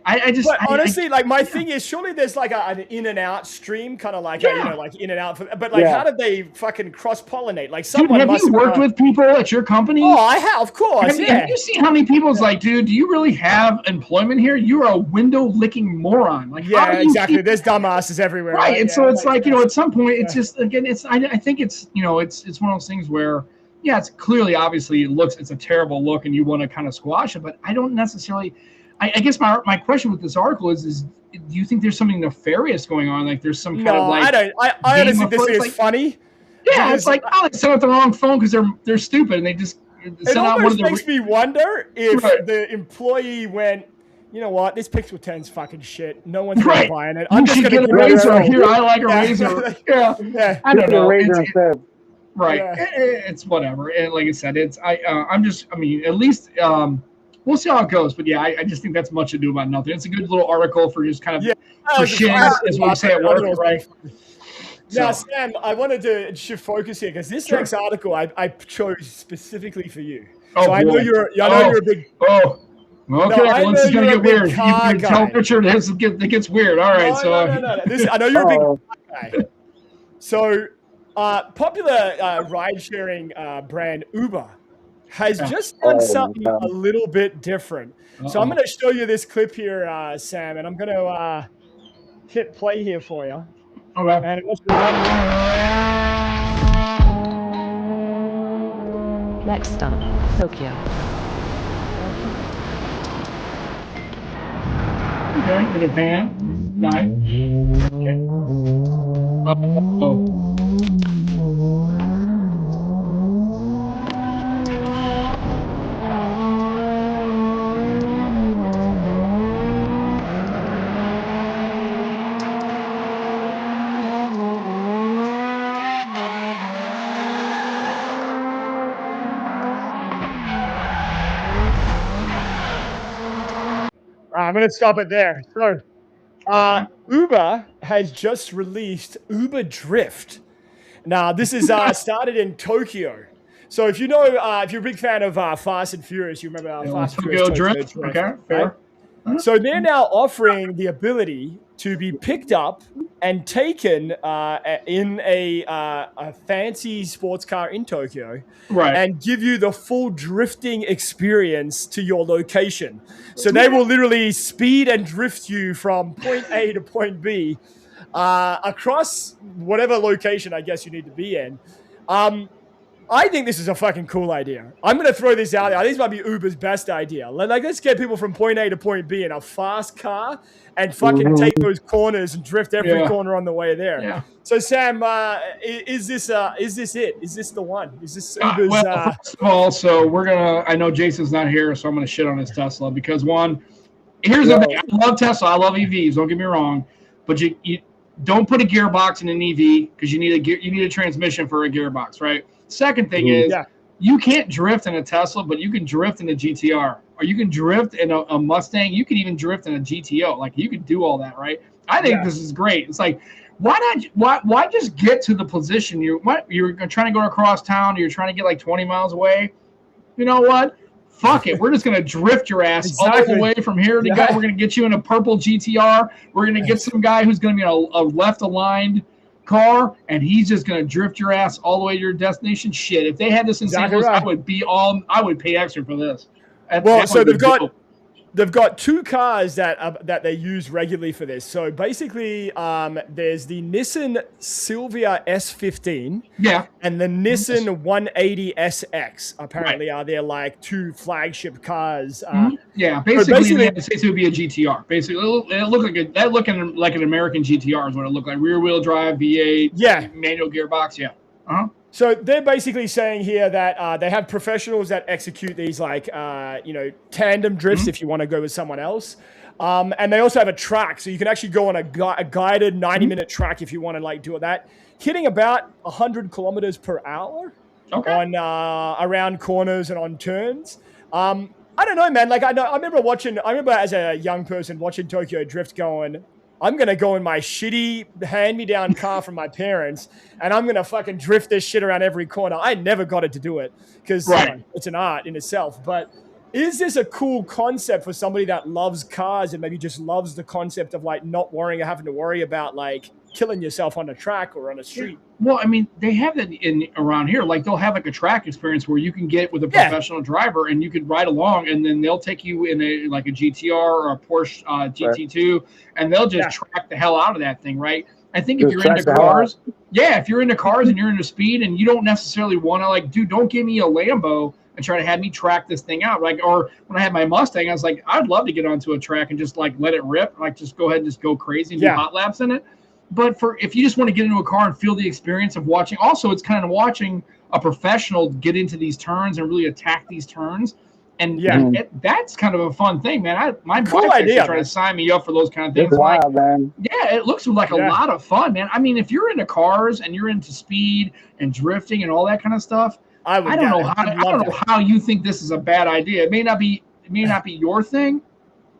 I just honestly, like, my thing is, surely there's like an in and out stream, kind of like like in and out. But like, how did they fucking cross pollinate? Like, someone have you worked with people at your company? Oh, I have, of course. Have you seen how many people is like, dude, do you really have employment here? You're a window licking moron. Like, exactly. There's dumbasses everywhere, right? And so it's like, at some point, it's just, again, I think it's, it's one of those things where, yeah, it's clearly, obviously, it's a terrible look, and you want to kind of squash it. But I don't necessarily. I guess my question with this article is do you think there's something nefarious going on? Like there's some kind of like. I don't. I honestly think this is funny. Yeah, it's like, oh, they set up the wrong phone because they're stupid, and they just it almost makes me wonder if the employee went, you know what, this Pixel 10's fucking shit. No one's really buying it. I'm just going to get a razor. Here, I like a razor. Yeah. I don't know. Right. Yeah. It's whatever. And like I said, I'm just, I mean, at least we'll see how it goes. But yeah, I just think that's much ado about nothing. It's a good little article for just kind of for shit, as what we say at work, right? Now, Sam, I wanted to shift focus here because this next article I chose specifically for you. So I know you're a big. Oh. Okay, well, this is gonna get weird. You can tell Richard it gets weird. All right, no. I know you're a big car guy. So, popular ride-sharing brand Uber has just done something a little bit different. So I'm going to show you this clip here, Sam, and I'm going to hit play here for you. Okay. And next stop, Tokyo. Okay, in a van. Nice. I'm going to stop it there. So, Uber has just released Uber Drift. Now, this is started in Tokyo. So, if you know, if you're a big fan of Fast and Furious, you remember Fast and Furious Drift. Okay, fair. Right? So, they're now offering the ability to be picked up and taken in a fancy sports car in Tokyo, and give you the full drifting experience to your location. So they will literally speed and drift you from point A to point B across whatever location I guess you need to be in. I think this is a fucking cool idea. I'm going to throw this out there. I think this might be Uber's best idea. Let's get people from point A to point B in a fast car and fucking take those corners and drift every corner on the way there. Yeah. So, Sam, is this it? Is this the one? Is this Uber's? Well, first of all, so I know Jason's not here, so I'm going to shit on his Tesla because here's the thing. I love Tesla. I love EVs. Don't get me wrong. But you don't put a gearbox in an EV because you need a transmission for a gearbox, right? Second thing is you can't drift in a Tesla, but you can drift in a GTR, or you can drift in a Mustang. You can even drift in a GTO. Like you can do all that, right? I think this is great. It's like, why just get to the position you're trying to go across town, or you're trying to get like 20 miles away? You know what? Fuck it. We're just going to drift your ass all the way from here to go. We're going to get you in a purple GTR. We're going to get some guy who's going to be in a left-aligned car, and he's just going to drift your ass all the way to your destination. Shit, if they had this in St. Louis, I would pay extra for this. So they've got two cars that they use regularly for this. So basically, there's the Nissan Silvia S15, and the Nissan 180SX. Apparently, are there like two flagship cars? Basically, in the United States, it would be a GTR. Basically, it looked like an American GTR is what it looked like. Rear wheel drive, V8, manual gearbox. So they're basically saying here that they have professionals that execute these tandem drifts if you want to go with someone else. And they also have a track. So you can actually go on a guided 90-minute track if you want to do that. Hitting about 100 kilometers per hour on around corners and on turns. I don't know, man. I remember as a young person watching Tokyo Drift going, I'm going to go in my shitty hand-me-down car from my parents, and I'm going to fucking drift this shit around every corner. I never got it to do it because it's an art in itself. But is this a cool concept for somebody that loves cars and maybe just loves the concept of not worrying or having to worry about killing yourself on a track or on a street? Well, I mean, they have that around here. They'll have a track experience where you can get with a professional driver and you could ride along, and then they'll take you in a GTR or a Porsche GT2, and they'll just track the hell out of that thing, right? I think if Just you're track into the hell out. cars, if you're into cars and you're into speed and you don't necessarily want to like, dude, don't give me a Lambo and try to have me track this thing out. Like, or when I had my Mustang, I was like, I'd love to get onto a track and just like let it rip, like just go ahead and just go crazy and do hot laps in it. But if you just want to get into a car and feel the experience of watching, also it's kind of watching a professional get into these turns and really attack these turns. And that's kind of a fun thing, man. My Cool wife idea, actually tried to sign me up for those kind of things. It's wild, man. Yeah, it looks like a lot of fun, man. I mean, if you're into cars and you're into speed and drifting and all that kind of stuff, I don't know how you think this is a bad idea. It may not be your thing.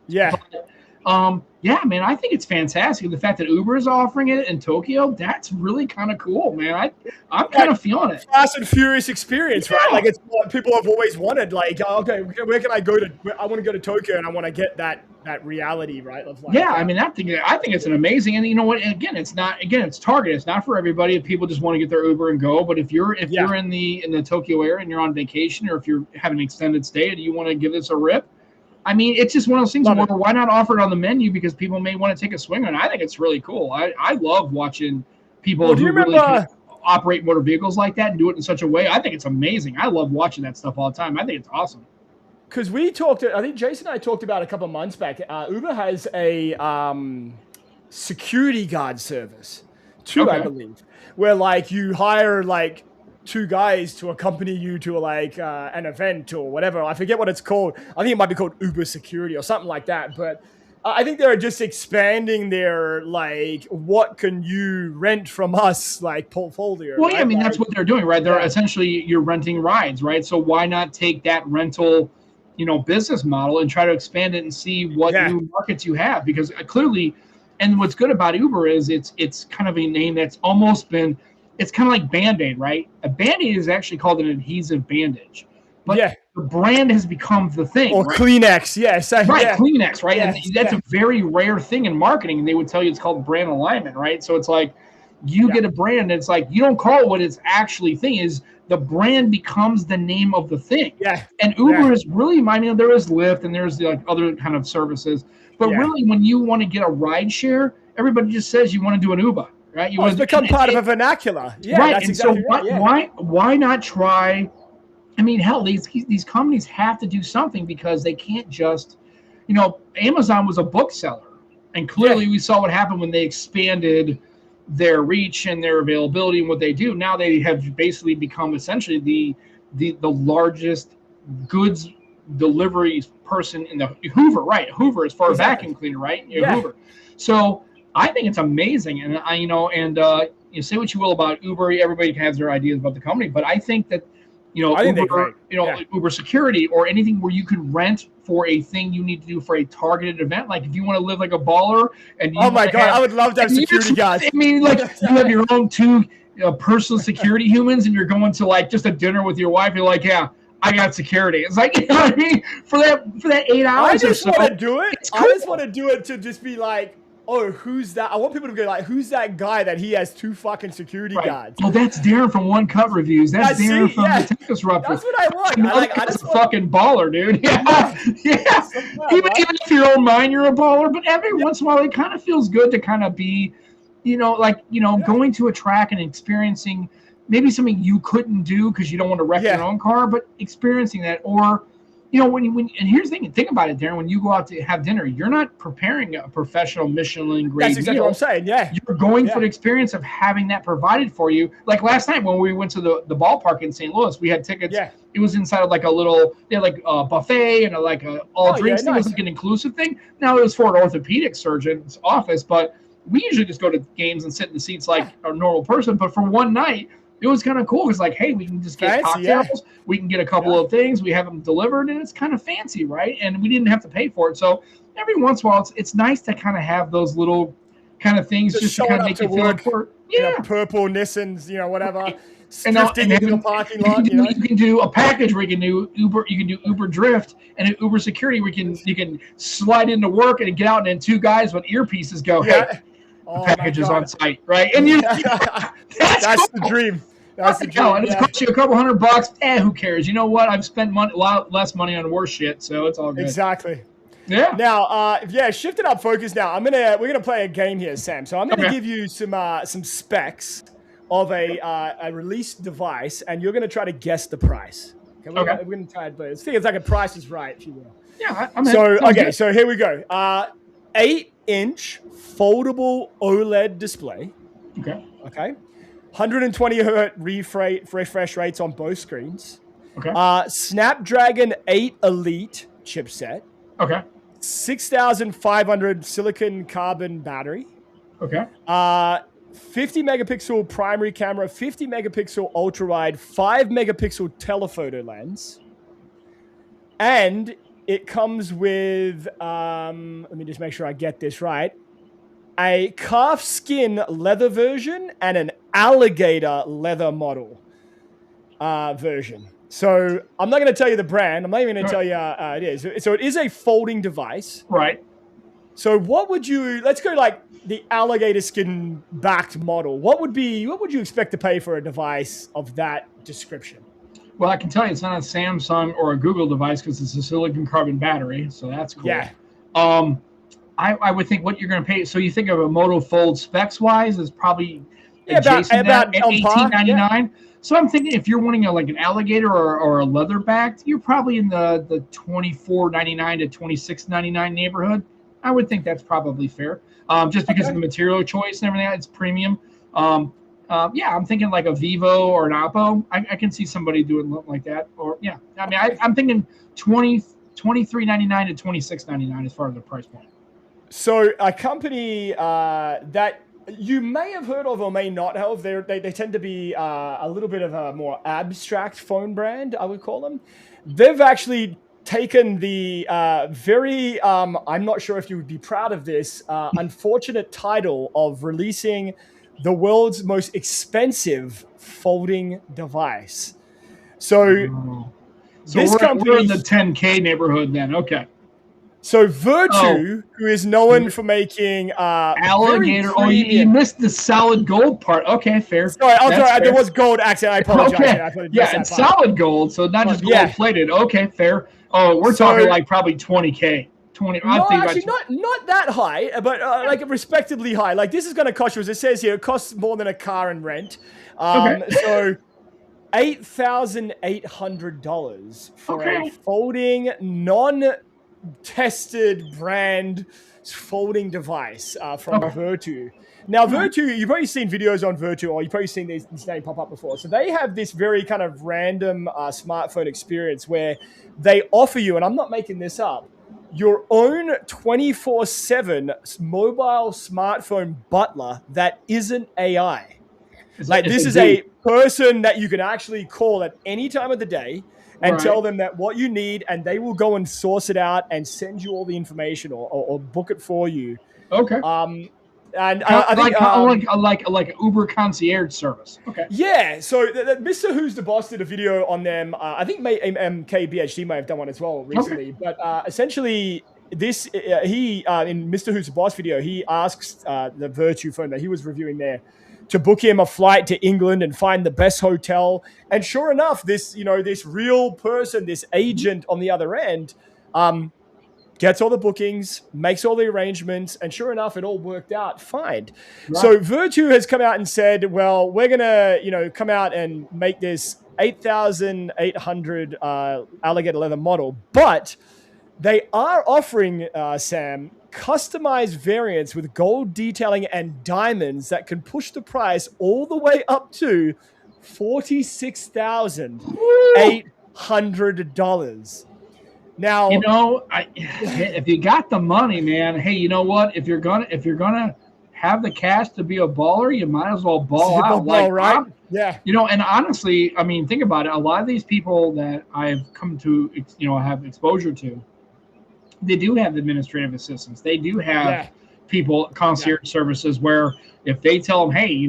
Yeah. But, yeah, man, I think it's fantastic. The fact that Uber is offering it in Tokyo, that's really kind of cool, man. I'm kind of feeling it. Fast and Furious experience, right? Like it's what people have always wanted. Like, okay, where can I go to? I want to go to Tokyo, and I want to get that reality, right? Of like, I mean, I think it's an amazing. And you know what? Again, it's targeted. It's not for everybody. If people just want to get their Uber and go, but if you're in the Tokyo area and you're on vacation, or if you're having an extended stay and you want to give this a rip. I mean, it's just one of those things where why not offer it on the menu because people may want to take a swing on it. I think it's really cool. I love watching people who really can operate motor vehicles like that and do it in such a way. I think it's amazing. I love watching that stuff all the time. I think it's awesome. Because I think Jason and I talked about a couple of months back, Uber has a security guard service too, I believe, where like you hire like 2 guys to accompany you to like an event or whatever. I forget what it's called. I think it might be called Uber Security or something like that. But I think they're just expanding their like, what can you rent from us like portfolio. Well, right? yeah, I mean that's what they're doing, right? They're essentially you're renting rides, right? So why not take that rental, business model and try to expand it and see what new markets you have? Because clearly, and what's good about Uber is it's kind of a name that's almost been. It's kind of like Band-Aid, right? A Band-Aid is actually called an adhesive bandage. But the brand has become the thing. Or right? Kleenex, yes. Kleenex, right? Yes, and that's a very rare thing in marketing. And they would tell you it's called brand alignment, right? So it's like you get a brand, and it's like you don't call it what its actually thing is. The brand becomes the name of the thing. Yeah. And Uber is really, there is Lyft and there's like other kind of services. But really, when you want to get a ride share, everybody just says you want to do an Uber. Right, it's become part of a vernacular. Yeah, right. That's and exactly so right. why not try? I mean, hell, these companies have to do something because they can't just, Amazon was a bookseller, and clearly we saw what happened when they expanded their reach and their availability and what they do. Now they have basically become essentially the largest goods delivery person in the Hoover, right? Hoover as far as vacuum cleaner, right? Hoover. So. I think it's amazing, and you say what you will about Uber. Everybody has their ideas about the company, but I think that Uber security or anything where you can rent for a thing you need to do for a targeted event. Like if you want to live like a baller, and you I would love to have security guys. I mean, like you have your own 2 personal security humans, and you're going to like just a dinner with your wife. You're like, I got security. It's like, you know what I mean? For that 8 hours. I just want to do it. Cool. I just want to do it to just be like. Oh, who's that? I want people to go like, who's that guy that he has 2 fucking security guards? Oh, that's Darren from One Cut Reviews. That's Darren from the Tech Disruptors. That's what I want. That's a fucking baller, dude. Yeah. Even if your own mind, you're a baller. But every once in a while, it kind of feels good to kind of be, going to a track and experiencing maybe something you couldn't do because you don't want to wreck your own car, but experiencing that or. And here's the thing. Think about it, Darren. When you go out to have dinner, you're not preparing a professional Michelin grade That's exactly meal. what I'm saying. Yeah, you're going for the experience of having that provided for you. Like last night when we went to the ballpark in St. Louis, we had tickets. Yeah. It was inside of like a little, they had like a buffet and all drinks. It was like an inclusive thing. Now it was for an orthopedic surgeon's office, but we usually just go to games and sit in the seats like a normal person. But for one night. It was kind of cool. It's like, hey, we can just get cocktails. We can get a couple of things. We have them delivered, and it's kind of fancy, right? And we didn't have to pay for it. So every once in a while, it's nice to kind of have those little kind of things just to kind of make you feel important. Yeah, purple Nissans, whatever. And in the parking lot. You can do a package where you can do Uber. You can do Uber Drift and Uber Security. Where you can slide into work and get out, and then 2 guys with earpieces go, hey. Package is on site, right? And that's the dream. That's the dream. And it's cost you a couple $100. Who cares? You know what? I've spent a lot less money on worse shit, so it's all good. Exactly. Yeah. Now, shifting up focus. Now, we're gonna play a game here, Sam. So I'm gonna give you some specs of a released device, and you're gonna try to guess the price. Okay, we're gonna try it, but it's like a Price is Right, if you will. Yeah. So here we go. 8-inch foldable OLED display. Okay. 120 hertz refresh rates on both screens. Okay. Snapdragon 8 Elite chipset. Okay. 6,500 silicon carbon battery. Okay. 50 megapixel primary camera, 50 megapixel ultra wide, 5 megapixel telephoto lens. And it comes with, let me just make sure I get this right, a calf skin leather version and an alligator leather model version. So I'm not going to tell you the brand. I'm not even going to tell you it is. So it is a folding device. Right. So let's go like the alligator skin backed model. What would you expect to pay for a device of that description? Well, I can tell you it's not a Samsung or a Google device because it's a silicon carbon battery. So that's cool. Yeah. I would think what you're going to pay. So you think of a Moto Fold specs wise is probably about at $18.99. Yeah. So I'm thinking if you're wanting like an alligator or a leather backed, you're probably in the $24.99 to $26.99 neighborhood. I would think that's probably fair. Just because of the material choice and everything, it's premium. I'm thinking like a Vivo or an Oppo. I can see somebody doing like that. Or I'm thinking $23.99 to $26.99 as far as the price point. So a company that you may have heard of or may not have, they tend to be a little bit of a more abstract phone brand, I would call them. They've actually taken the very, I'm not sure if you would be proud of this, unfortunate title of releasing the world's most expensive folding device. So this company, we're in the 10K neighborhood then. Okay. So Vertu, who is known for making alligator. Oh, you missed the solid gold part. Okay, fair. Sorry, there was gold accent. I apologize. Okay. It's solid gold, so not just gold plated. Okay, fair. Oh, we're talking like probably 20K. No, actually not that high, but like respectably high. Like this is going to cost you, as it says here, it costs more than a car and rent. So $8,800 for a folding non-tested brand folding device from Vertu. Now, Vertu, you've probably seen videos on Vertu, or you've probably seen this name pop up before. So they have this very kind of random smartphone experience where they offer you, and I'm not making this up, your own 24/7 mobile smartphone butler that isn't AI. This is a person that you can actually call at any time of the day and tell them that what you need, and they will go and source it out and send you all the information or book it for you. Okay. And I think like Uber concierge service. Okay. Yeah. So Mr. Who's the Boss did a video on them. I think MKBHD may have done one as well recently. Okay. But essentially, this he in Mr. Who's the Boss video, he asks the Vertu phone that he was reviewing there to book him a flight to England and find the best hotel. And sure enough, this real person, this agent on the other end, gets all the bookings, makes all the arrangements, and sure enough, it all worked out fine. Right. So Vertu has come out and said, well, we're going to, come out and make this 8,800 alligator leather model, but they are offering, Sam, customized variants with gold detailing and diamonds that can push the price all the way up to $46,800. Now, if you got the money, man, hey, you know what? If you're gonna have the cash to be a baller, you might as well ball out. Right? Yeah. And honestly, I mean, think about it. A lot of these people that I've come to, have exposure to, they do have administrative assistants. They do have people, concierge services, where if they tell them, hey,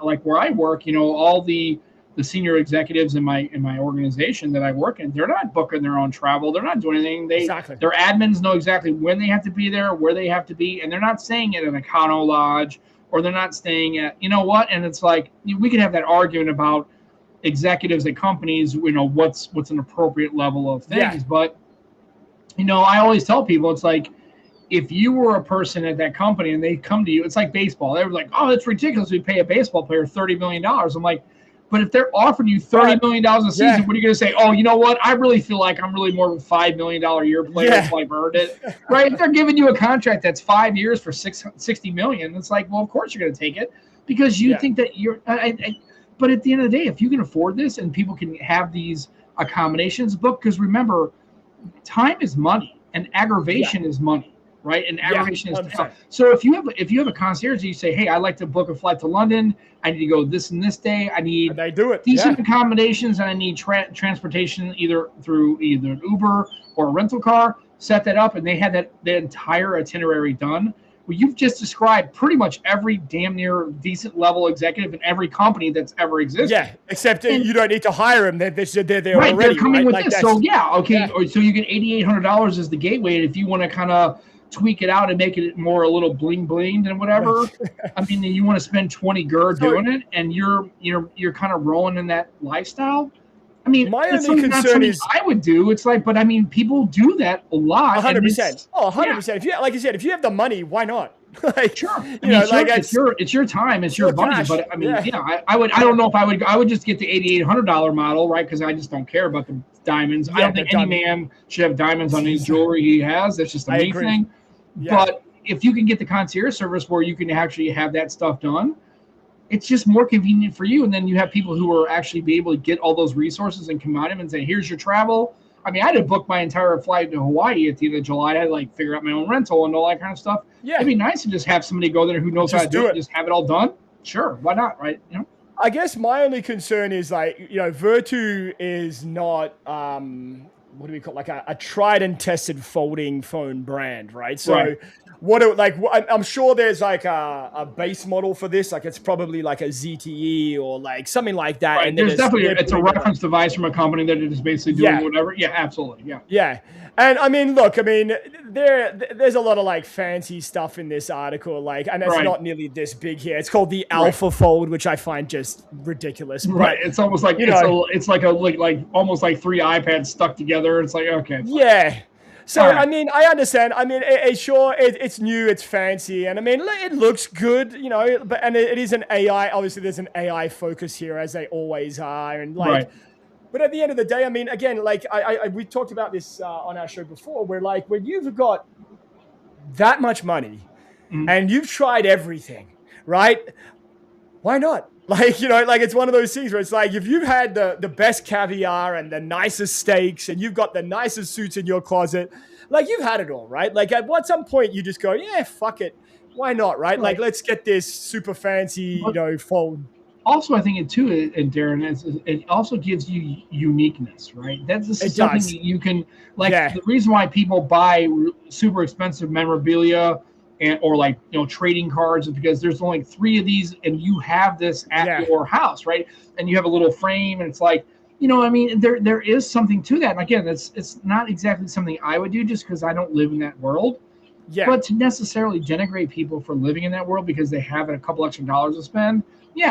like where I work, all the senior executives in my organization that I work in, they're not booking their own travel. They're not doing anything. Their admins know exactly when they have to be there, where they have to be, and they're not staying at an Econo Lodge, or they're not staying at, and it's like, we could have that argument about executives at companies, what's an appropriate level of things, but I always tell people, it's like, if you were a person at that company and they come to you, it's like baseball. They were like, oh, that's ridiculous. We pay a baseball player $30 million. I'm like, but if they're offering you $30 million a season, what are you going to say? Oh, you know what? I really feel like I'm really more of a $5 million a year player, so I've earned it. Right? If they're giving you a contract that's 5 years for $60 million, it's like, well, of course you're going to take it because you think that you're but at the end of the day, if you can afford this and people can have these accommodations booked, because remember, time is money and aggravation is money. Right, and aggravation is tough. So if you have a concierge, you say, hey, I'd like to book a flight to London. I need to go this and this day. I need decent accommodations, and I need transportation either through an Uber or a rental car. Set that up, and they had the entire itinerary done. Well, you've just described pretty much every damn near decent level executive in every company that's ever existed. Yeah, except you don't need to hire them. They're there right, already. They're coming with this. So so you get $8,800 as the gateway. And if you want to kind of tweak it out and make it more a little bling blinged and whatever. I mean, you want to spend 20 grand doing it, and you're kind of rolling in that lifestyle. I mean, my only concern is I would do. It's like, but I mean, people do that a lot. 100%. Oh, 100%. If you, like you said, if you have the money, why not? Like, sure. It's your time, it's your money. Cash. But I mean, I don't know if I would just get the $8,800 model, right? Because I just don't care about the diamonds. I don't think any man should have diamonds on any jewelry he has. That's just a me thing. Yeah. But if you can get the concierge service where you can actually have that stuff done, it's just more convenient for you. And then you have people who are actually be able to get all those resources and combine them and say, here's your travel. I mean, I had to book my entire flight to Hawaii at the end of July. I had to like figure out my own rental and all that kind of stuff. Yeah. It'd be nice to just have somebody go there who knows how to do it. Just have it all done. Sure. Why not? Right. I guess my only concern is Vertu is not, what do we call it? Like a tried and tested folding phone brand, right? So I'm sure there's like a base model for this. Like it's probably like a ZTE or like something like that. Right. And there's definitely it's a reference device from a company that is basically doing whatever. Yeah, absolutely. Yeah. Yeah. And I mean, look, there's a lot of like fancy stuff in this article, like, and it's not nearly this big here. It's called the Alpha Fold, which I find just ridiculous. Right. But, it's almost like it's like almost like three iPads stuck together. It's like, okay. Yeah. So, I mean, I understand. I mean, it's new, it's fancy, and I mean, it looks good, but it is an AI. Obviously, there's an AI focus here, as they always are, and like. But at the end of the day, I mean, again, like we talked about this on our show before, where like when you've got that much money and you've tried everything, right? Why not? Like, like it's one of those things where it's like if you've had the best caviar and the nicest steaks and you've got the nicest suits in your closet, like you've had it all, right? Like at some point you just go, yeah, fuck it. Why not, right? Like let's get this super fancy, phone. Also, I think and Darren, it also gives you uniqueness, right? That's something that you can, the reason why people buy super expensive memorabilia or trading cards is because there's only 3 of these and you have this at your house, right? And you have a little frame and it's like, I mean, there is something to that. And again, it's not exactly something I would do just because I don't live in that world. Yeah. But to necessarily denigrate people for living in that world because they have a couple extra dollars to spend,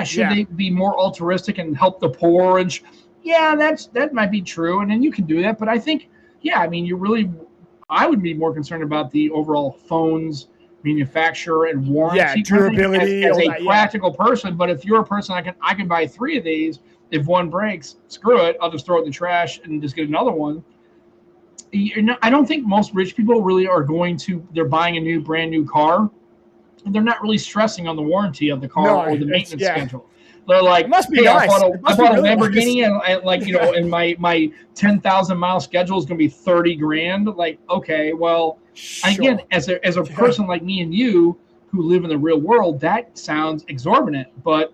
should they be more altruistic and help the poor? And that might be true. And then you can do that. But I think, I mean, I would be more concerned about the overall phone's manufacturer and warranty. Durability. As a practical person. But if you're a person, I can buy 3 of these. If one breaks, screw it. I'll just throw it in the trash and just get another one. I don't think most rich people really are they're buying a brand new car. And they're not really stressing on the warranty of the car or the maintenance schedule. They're like, it must be nice. I bought a Lamborghini nice. and my 10,000 mile schedule is going to be 30 grand. Like, okay, well, again, as a person like me and you who live in the real world, that sounds exorbitant. But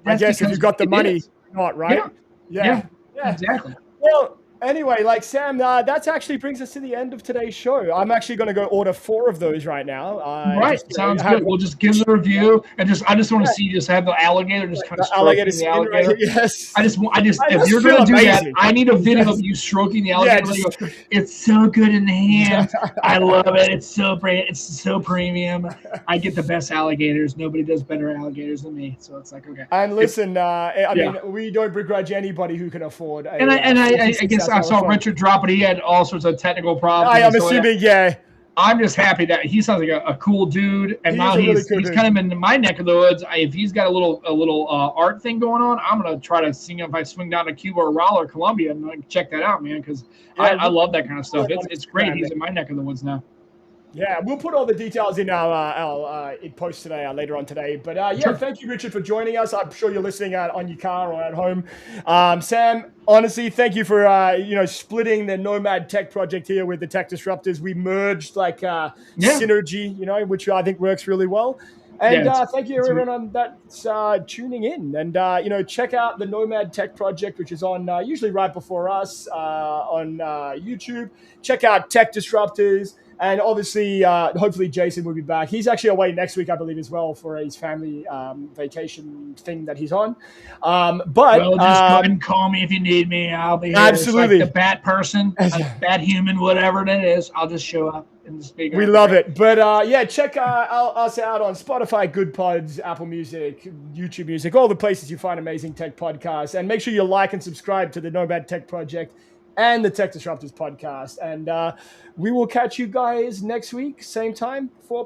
I guess if you've got the money, not right. Yeah, exactly. Well. Anyway, like Sam, that actually brings us to the end of today's show. I'm actually going to go order 4 of those right now. Sounds good. We'll just give the review, and I just want to see have the alligator just kind of stroking the alligator. Right, yes. I just if you're going to do that, I need a video of you stroking the alligator. It's so good in the hand. I love it. It's so premium. I get the best alligators. Nobody does better alligators than me. So it's like, okay. And listen, I mean, we don't begrudge anybody who can afford. I guess I saw Richard drop it. He had all sorts of technical problems. I'm assuming, yeah. I'm just happy that he sounds like a cool dude, and now he's kind of in my neck of the woods. If he's got a little art thing going on, I'm gonna try to see if I swing down to Cuba or Raleigh or Colombia and like, check that out, man, because I love that kind of stuff. It's great. He's in my neck of the woods now. Yeah, we'll put all the details in our post today, later on today. But Sure. Thank you, Richard, for joining us. I'm sure you're listening on your car or at home. Sam, honestly, thank you for splitting the Nomad Tech project here with the Tech Disruptors. We merged synergy, which I think works really well. And thank you everyone that's tuning in. And check out the Nomad Tech project, which is on usually right before us on YouTube. Check out Tech Disruptors. And obviously, hopefully Jason will be back. He's actually away next week, I believe, as well, for his family vacation thing that he's on. Just go ahead and call me if you need me. I'll be here. Absolutely. It's like the bat person, bat human, whatever it is. I'll just show up and speak. We love it. But check us out on Spotify, Good Pods, Apple Music, YouTube Music, all the places you find amazing tech podcasts. And make sure you like and subscribe to the Nomad Tech Project and the Tech Disruptors podcast. And we will catch you guys next week, same time, 4